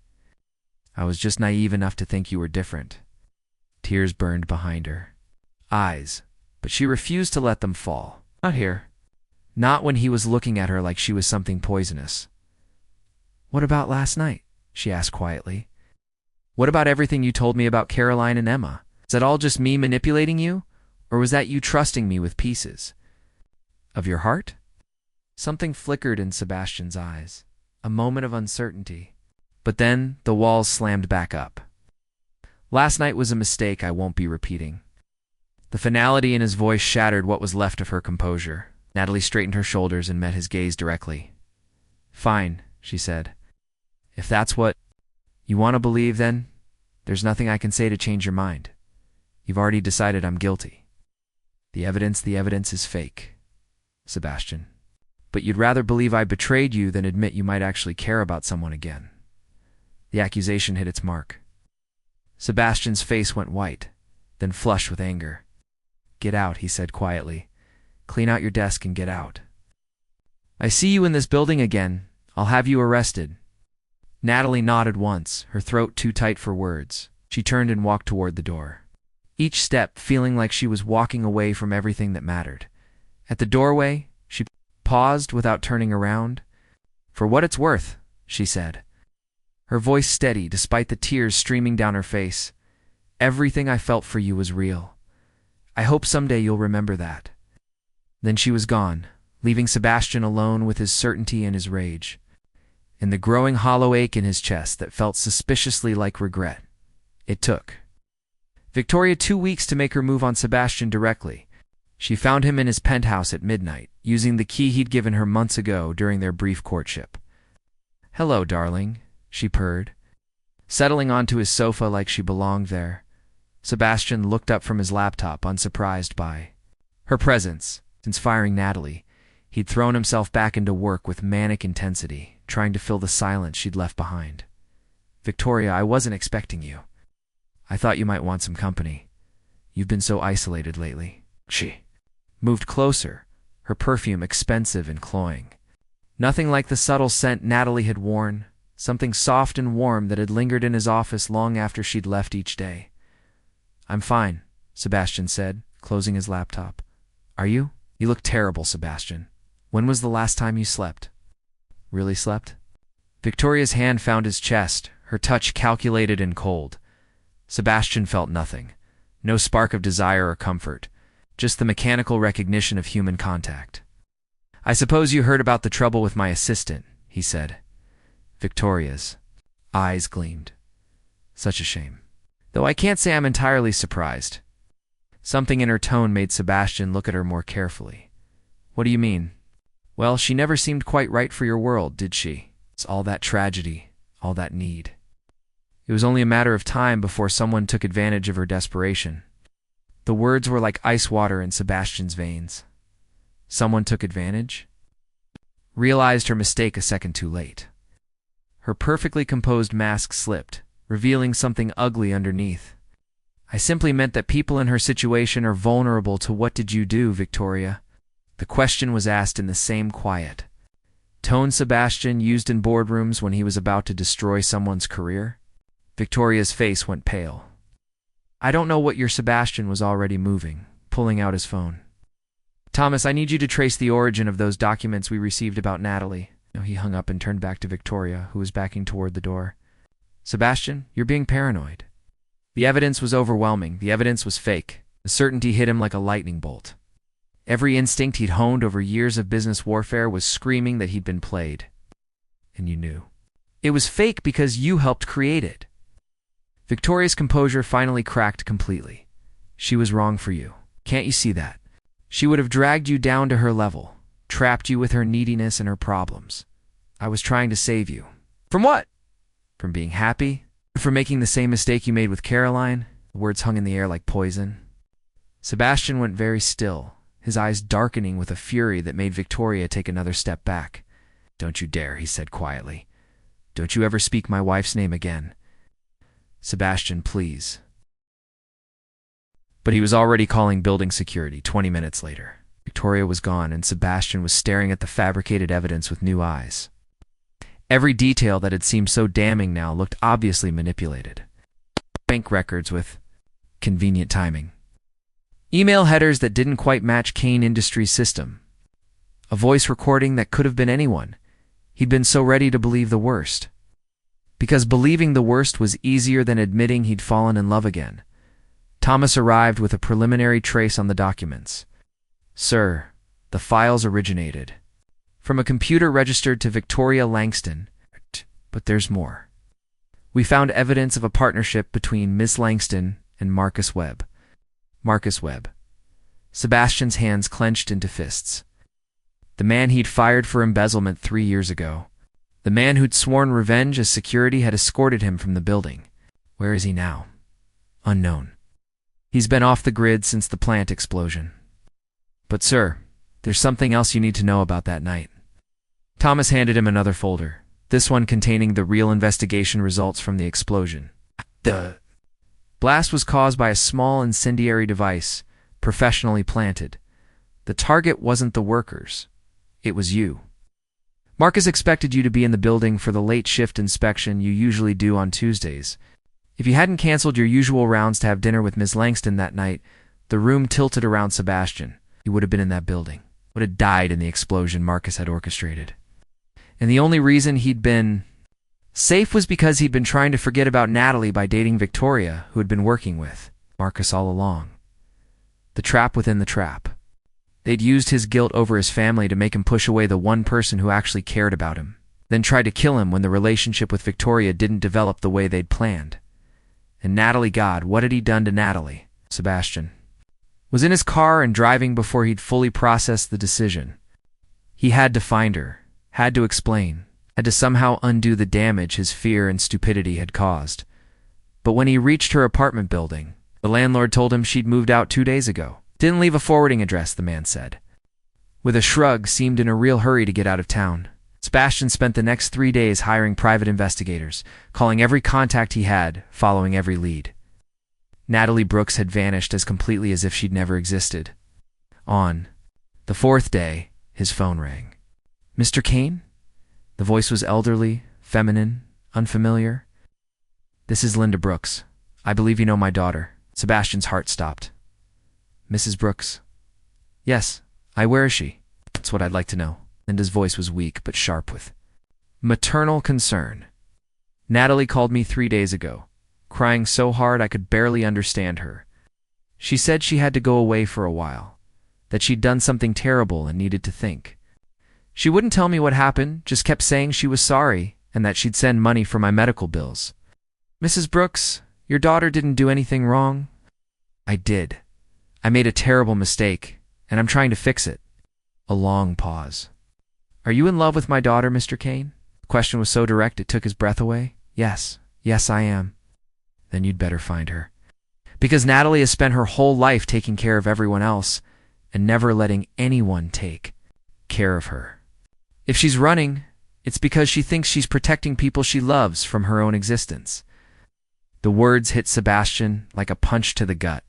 I was just naive enough to think you were different." Tears burned behind her eyes, but she refused to let them fall. "Not here." Not when he was looking at her like she was something poisonous. "What about last night?" she asked quietly. "What about everything you told me about Caroline and Emma? Is that all just me manipulating you? Or was that you trusting me with pieces of your heart?" Something flickered in Sebastian's eyes, a moment of uncertainty. But then the walls slammed back up. "Last night was a mistake I won't be repeating." The finality in his voice shattered what was left of her composure. Natalie straightened her shoulders and met his gaze directly. "Fine," she said. "If that's what You want to believe, then? There's nothing I can say to change your mind. You've already decided I'm guilty. The evidence is fake, Sebastian. But you'd rather believe I betrayed you than admit you might actually care about someone again. The accusation hit its mark. Sebastian's face went white, then flushed with anger. Get out, he said quietly. Clean out your desk and get out. I see you in this building again. I'll have you arrested. Natalie nodded once, her throat too tight for words. She turned and walked toward the door. Each step feeling like she was walking away from everything that mattered. At the doorway, she paused without turning around. For what it's worth, she said. Her voice steady despite the tears streaming down her face. Everything I felt for you was real. I hope someday you'll remember that. Then she was gone, leaving Sebastian alone with his certainty and his rage, and the growing hollow ache in his chest that felt suspiciously like regret. It took Victoria 2 weeks to make her move on Sebastian directly. She found him in his penthouse at midnight, using the key he'd given her months ago during their brief courtship. Hello, darling, she purred. Settling onto his sofa like she belonged there, Sebastian looked up from his laptop, unsurprised by her presence. Since firing Natalie, he'd thrown himself back into work with manic intensity, trying to fill the silence she'd left behind. Victoria, I wasn't expecting you. I thought you might want some company. You've been so isolated lately. She moved closer, her perfume expensive and cloying. Nothing like the subtle scent Natalie had worn, something soft and warm that had lingered in his office long after she'd left each day. I'm fine, Sebastian said, closing his laptop. Are you? You look terrible, Sebastian. When was the last time you slept? Really slept? Victoria's hand found his chest, her touch calculated and cold. Sebastian felt nothing. No spark of desire or comfort. Just the mechanical recognition of human contact. I suppose you heard about the trouble with my assistant, he said. Victoria's eyes gleamed. Such a shame. Though I can't say I'm entirely surprised. Something in her tone made Sebastian look at her more carefully. What do you mean? Well, she never seemed quite right for your world, did she? It's all that tragedy, all that need. It was only a matter of time before someone took advantage of her desperation. The words were like ice water in Sebastian's veins. Someone took advantage? Realized her mistake a second too late. Her perfectly composed mask slipped, revealing something ugly underneath. I simply meant that people in her situation are vulnerable to what did you do, Victoria? The question was asked in the same quiet tone Sebastian used in boardrooms when he was about to destroy someone's career. Victoria's face went pale. I don't know what your Sebastian was already moving, pulling out his phone. Thomas, I need you to trace the origin of those documents we received about Natalie. He hung up and turned back to Victoria, who was backing toward the door. Sebastian, you're being paranoid. The evidence was overwhelming. The evidence was fake. The certainty hit him like a lightning bolt. Every instinct he'd honed over years of business warfare was screaming that he'd been played. And you knew. It was fake because you helped create it. Victoria's composure finally cracked completely. She was wrong for you. Can't you see that? She would have dragged you down to her level, trapped you with her neediness and her problems. I was trying to save you. From what? From being happy? From making the same mistake you made with Caroline? The words hung in the air like poison. Sebastian went very still, his eyes darkening with a fury that made Victoria take another step back. Don't you dare, he said quietly. Don't you ever speak my wife's name again. Sebastian, please. But he was already calling building security 20 minutes later. Victoria was gone, and Sebastian was staring at the fabricated evidence with new eyes. Every detail that had seemed so damning now looked obviously manipulated. Bank records with convenient timing. Email headers that didn't quite match Kaine Industries' system. A voice recording that could have been anyone. He'd been so ready to believe the worst. Because believing the worst was easier than admitting he'd fallen in love again. Thomas arrived with a preliminary trace on the documents. Sir, the files originated from a computer registered to Victoria Langston, but there's more. We found evidence of a partnership between Miss Langston and Marcus Webb. Marcus Webb. Sebastian's hands clenched into fists. The man he'd fired for embezzlement 3 years ago. The man who'd sworn revenge as security had escorted him from the building. Where is he now? Unknown. He's been off the grid since the plant explosion. But sir, there's something else you need to know about that night. Thomas handed him another folder, this one containing the real investigation results from the explosion. The blast was caused by a small incendiary device, professionally planted. The target wasn't the workers. It was you. Marcus expected you to be in the building for the late shift inspection you usually do on Tuesdays. If you hadn't canceled your usual rounds to have dinner with Miss Langston that night, the room tilted around Sebastian. He would have been in that building. Would have died in the explosion Marcus had orchestrated. And the only reason he'd been safe was because he'd been trying to forget about Natalie by dating Victoria, who had been working with Marcus all along. The trap within the trap. They'd used his guilt over his family to make him push away the one person who actually cared about him, then tried to kill him when the relationship with Victoria didn't develop the way they'd planned. And Natalie, God, what had he done to Natalie? Sebastian was in his car and driving before he'd fully processed the decision. He had to find her, had to explain, had to somehow undo the damage his fear and stupidity had caused. But when he reached her apartment building, the landlord told him she'd moved out 2 days ago. Didn't leave a forwarding address, the man said. With a shrug, seemed in a real hurry to get out of town. Sebastian spent the next 3 days hiring private investigators, calling every contact he had, following every lead. Natalie Brooks had vanished as completely as if she'd never existed. On the 4th day, his phone rang. Mr. Kaine? The voice was elderly, feminine, unfamiliar. This is Linda Brooks. I believe you know my daughter. Sebastian's heart stopped. Mrs. Brooks? Yes. Where is she? That's what I'd like to know. Linda's voice was weak but sharp with maternal concern. Natalie called me 3 days ago, crying so hard I could barely understand her. She said she had to go away for a while, that she'd done something terrible and needed to think. She wouldn't tell me what happened, just kept saying she was sorry and that she'd send money for my medical bills. Mrs. Brooks, your daughter didn't do anything wrong. I did. I made a terrible mistake, and I'm trying to fix it. A long pause. Are you in love with my daughter, Mr. Kaine? The question was so direct it took his breath away. Yes, I am. Then you'd better find her. Because Natalie has spent her whole life taking care of everyone else and never letting anyone take care of her. If she's running, it's because she thinks she's protecting people she loves from her own existence. The words hit Sebastian like a punch to the gut.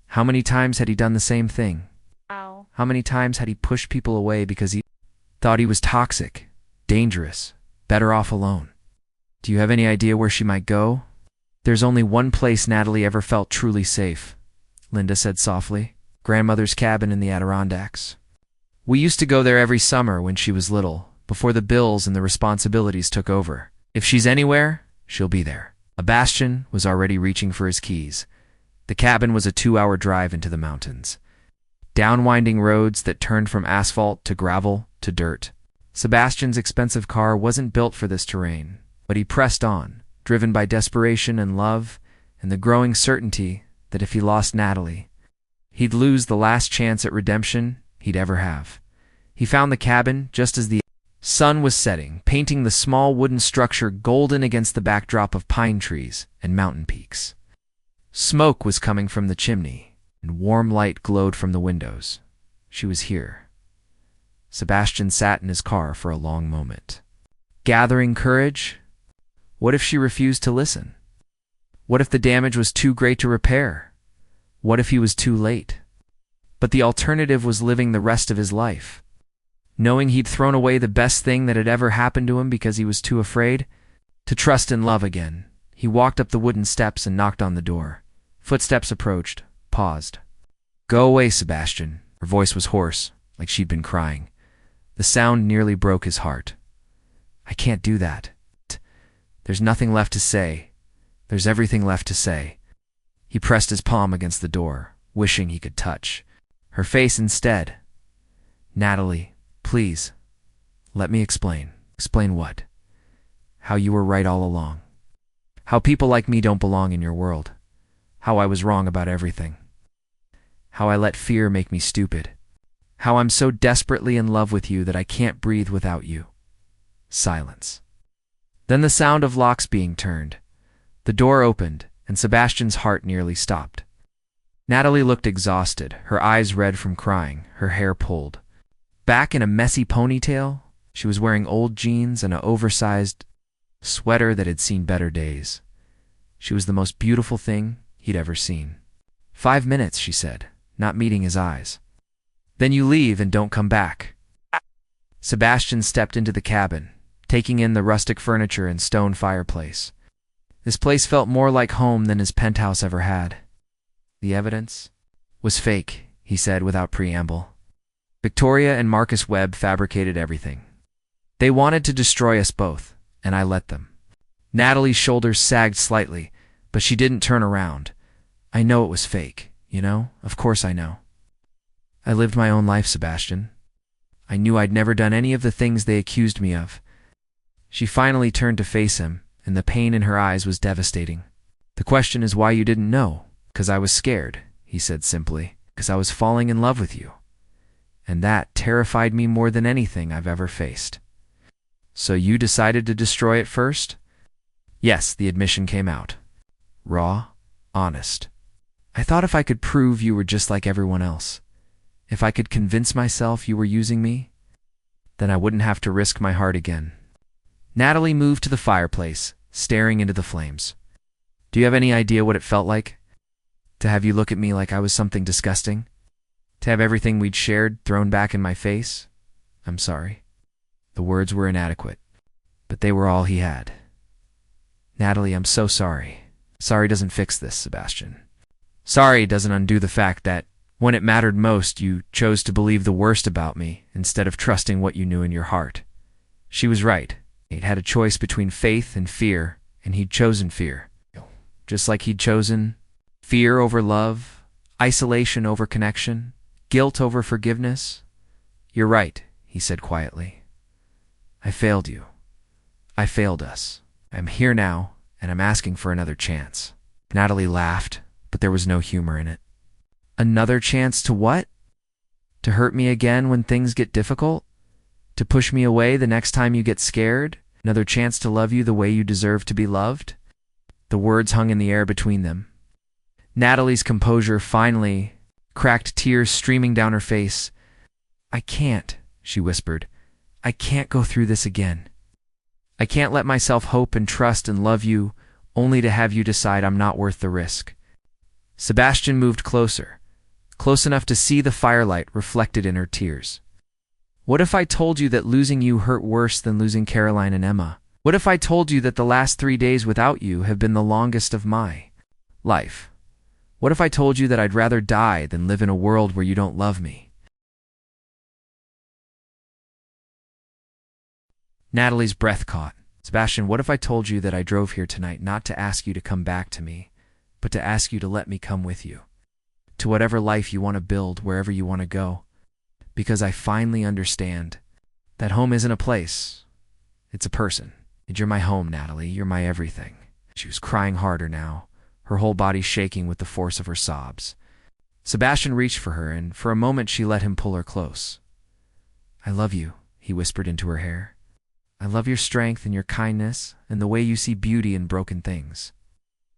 How many times had he done the same thing? Ow. How many times had he pushed people away because he thought he was toxic, dangerous, better off alone? Do you have any idea where she might go? There's only one place Natalie ever felt truly safe, Linda said softly. Grandmother's cabin in the Adirondacks. We used to go there every summer when she was little, before the bills and the responsibilities took over. If she's anywhere, she'll be there. Sebastian was already reaching for his keys. The cabin was a 2-hour drive into the mountains. Downwinding roads that turned from asphalt to gravel to dirt. Sebastian's expensive car wasn't built for this terrain, but he pressed on, driven by desperation and love, and the growing certainty that if he lost Natalie, he'd lose the last chance at redemption he'd ever have. He found the cabin just as the sun was setting, painting the small wooden structure golden against the backdrop of pine trees and mountain peaks. Smoke was coming from the chimney, and warm light glowed from the windows. She was here. Sebastian sat in his car for a long moment. Gathering courage? What if she refused to listen? What if the damage was too great to repair? What if he was too late? But the alternative was living the rest of his life, knowing he'd thrown away the best thing that had ever happened to him because he was too afraid to trust and love again. He walked up the wooden steps and knocked on the door. Footsteps approached, paused. Go away, Sebastian. Her voice was hoarse, like she'd been crying. The sound nearly broke his heart. I can't do that. There's nothing left to say. There's everything left to say. He pressed his palm against the door, wishing he could touch her face instead. Natalie, please, let me explain. Explain what? How you were right all along. How people like me don't belong in your world. How I was wrong about everything. How I let fear make me stupid. How I'm so desperately in love with you that I can't breathe without you. Silence. Then the sound of locks being turned. The door opened, and Sebastian's heart nearly stopped. Natalie looked exhausted, her eyes red from crying, her hair pulled back in a messy ponytail. She was wearing old jeans and an oversized sweater that had seen better days. She was the most beautiful thing he'd ever seen. 5 minutes, she said, not meeting his eyes. Then you leave and don't come back. Sebastian stepped into the cabin, taking in the rustic furniture and stone fireplace. This place felt more like home than his penthouse ever had. The evidence was fake, he said without preamble. Victoria and Marcus Webb fabricated everything. They wanted to destroy us both, and I let them. Natalie's shoulders sagged slightly, but she didn't turn around. I know it was fake, you know? Of course I know. I lived my own life, Sebastian. I knew I'd never done any of the things they accused me of. She finally turned to face him, and the pain in her eyes was devastating. The question is why you didn't know. 'Cause I was scared, he said simply. 'Cause I was falling in love with you. And that terrified me more than anything I've ever faced. So you decided to destroy it first? Yes, the admission came out. Raw, honest. I thought if I could prove you were just like everyone else, if I could convince myself you were using me, then I wouldn't have to risk my heart again. Natalie moved to the fireplace, staring into the flames. Do you have any idea what it felt like? To have you look at me like I was something disgusting? To have everything we'd shared thrown back in my face? I'm sorry. The words were inadequate, but they were all he had. Natalie, I'm so sorry. Sorry doesn't fix this, Sebastian. Sorry doesn't undo the fact that, when it mattered most, you chose to believe the worst about me instead of trusting what you knew in your heart. She was right. He'd had a choice between faith and fear, and he'd chosen fear. Just like he'd chosen fear over love, isolation over connection, guilt over forgiveness. You're right, he said quietly. I failed you. I failed us. I'm here now, and I'm asking for another chance. Natalie laughed, but there was no humor in it. Another chance to what? To hurt me again when things get difficult? To push me away the next time you get scared? Another chance to love you the way you deserve to be loved? The words hung in the air between them. Natalie's composure finally cracked, tears streaming down her face. I can't, she whispered. I can't go through this again. I can't let myself hope and trust and love you only to have you decide I'm not worth the risk. Sebastian moved closer, close enough to see the firelight reflected in her tears. What if I told you that losing you hurt worse than losing Caroline and Emma? What if I told you that the last 3 days without you have been the longest of my life? What if I told you that I'd rather die than live in a world where you don't love me? Natalie's breath caught. Sebastian, what if I told you that I drove here tonight not to ask you to come back to me, but to ask you to let me come with you, to whatever life you want to build, wherever you want to go? Because I finally understand that home isn't a place, it's a person. And you're my home, Natalie. You're my everything. She was crying harder now, her whole body shaking with the force of her sobs. Sebastian reached for her, and for a moment she let him pull her close. I love you, he whispered into her hair. I love your strength and your kindness and the way you see beauty in broken things.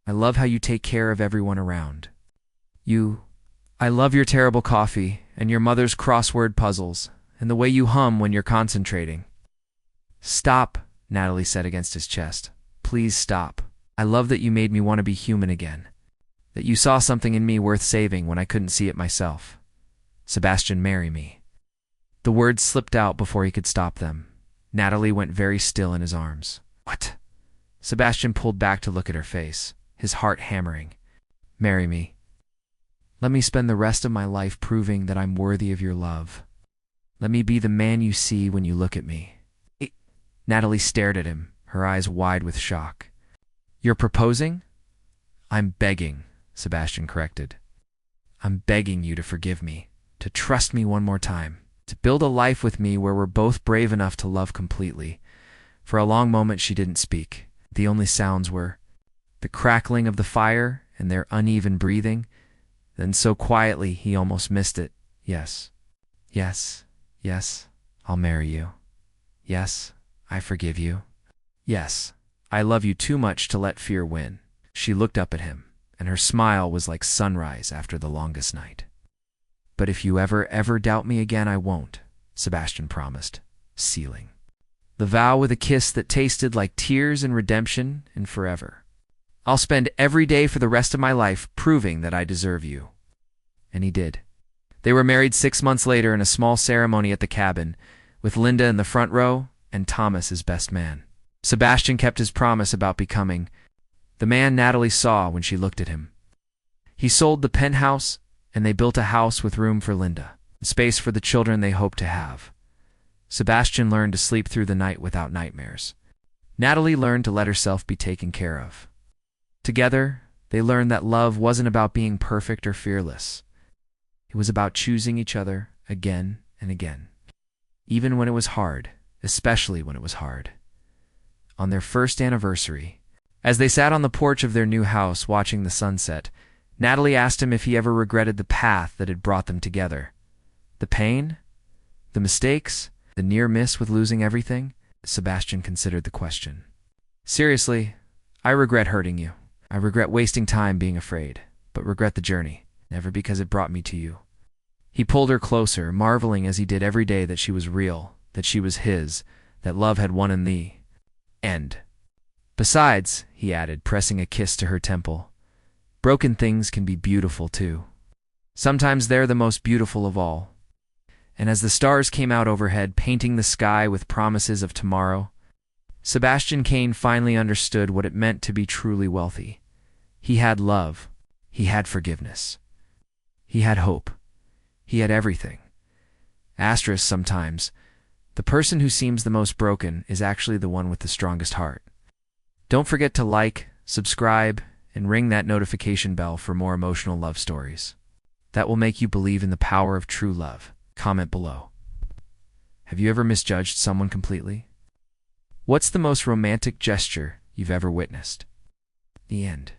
I love how you take care of everyone around. I love your terrible coffee and your mother's crossword puzzles and the way you hum when you're concentrating. Stop, Natalie said against his chest. Please stop. I love that you made me want to be human again. That you saw something in me worth saving when I couldn't see it myself. Sebastian, marry me. The words slipped out before he could stop them. Natalie went very still in his arms. What? Sebastian pulled back to look at her face, his heart hammering. Marry me. Let me spend the rest of my life proving that I'm worthy of your love. Let me be the man you see when you look at me. Natalie stared at him, her eyes wide with shock. You're proposing? I'm begging, Sebastian corrected. I'm begging you to forgive me, to trust me one more time, to build a life with me where we're both brave enough to love completely. For a long moment she didn't speak. The only sounds were the crackling of the fire and their uneven breathing. Then so quietly he almost missed it. Yes, yes, yes, I'll marry you. Yes, I forgive you. Yes, I love you too much to let fear win. She looked up at him, and her smile was like sunrise after the longest night. But if you ever doubt me again, I won't, Sebastian promised, sealing the vow with a kiss that tasted like tears and redemption and forever. I'll spend every day for the rest of my life proving that I deserve you. And he did. They were married 6 months later in a small ceremony at the cabin, with Linda in the front row and Thomas his best man. Sebastian kept his promise about becoming the man Natalie saw when she looked at him. He sold the penthouse, and they built a house with room for Linda, and space for the children they hoped to have. Sebastian learned to sleep through the night without nightmares. Natalie learned to let herself be taken care of. Together, they learned that love wasn't about being perfect or fearless. It was about choosing each other again and again, even when it was hard, especially when it was hard. On their first anniversary, as they sat on the porch of their new house watching the sunset, Natalie asked him if he ever regretted the path that had brought them together. The pain? The mistakes? The near miss with losing everything? Sebastian considered the question. Seriously, I regret hurting you. I regret wasting time being afraid, but regret the journey, never because it brought me to you. He pulled her closer, marveling as he did every day that she was real, that she was his, that love had won in the end. Besides, he added, pressing a kiss to her temple, broken things can be beautiful too. Sometimes they're the most beautiful of all. And as the stars came out overhead, painting the sky with promises of tomorrow, Sebastian Kaine finally understood what it meant to be truly wealthy. He had love. He had forgiveness. He had hope. He had everything. Asterisk sometimes, the person who seems the most broken is actually the one with the strongest heart. Don't forget to like, subscribe, and ring that notification bell for more emotional love stories. That will make you believe in the power of true love. Comment below. Have you ever misjudged someone completely? What's the most romantic gesture you've ever witnessed? The end.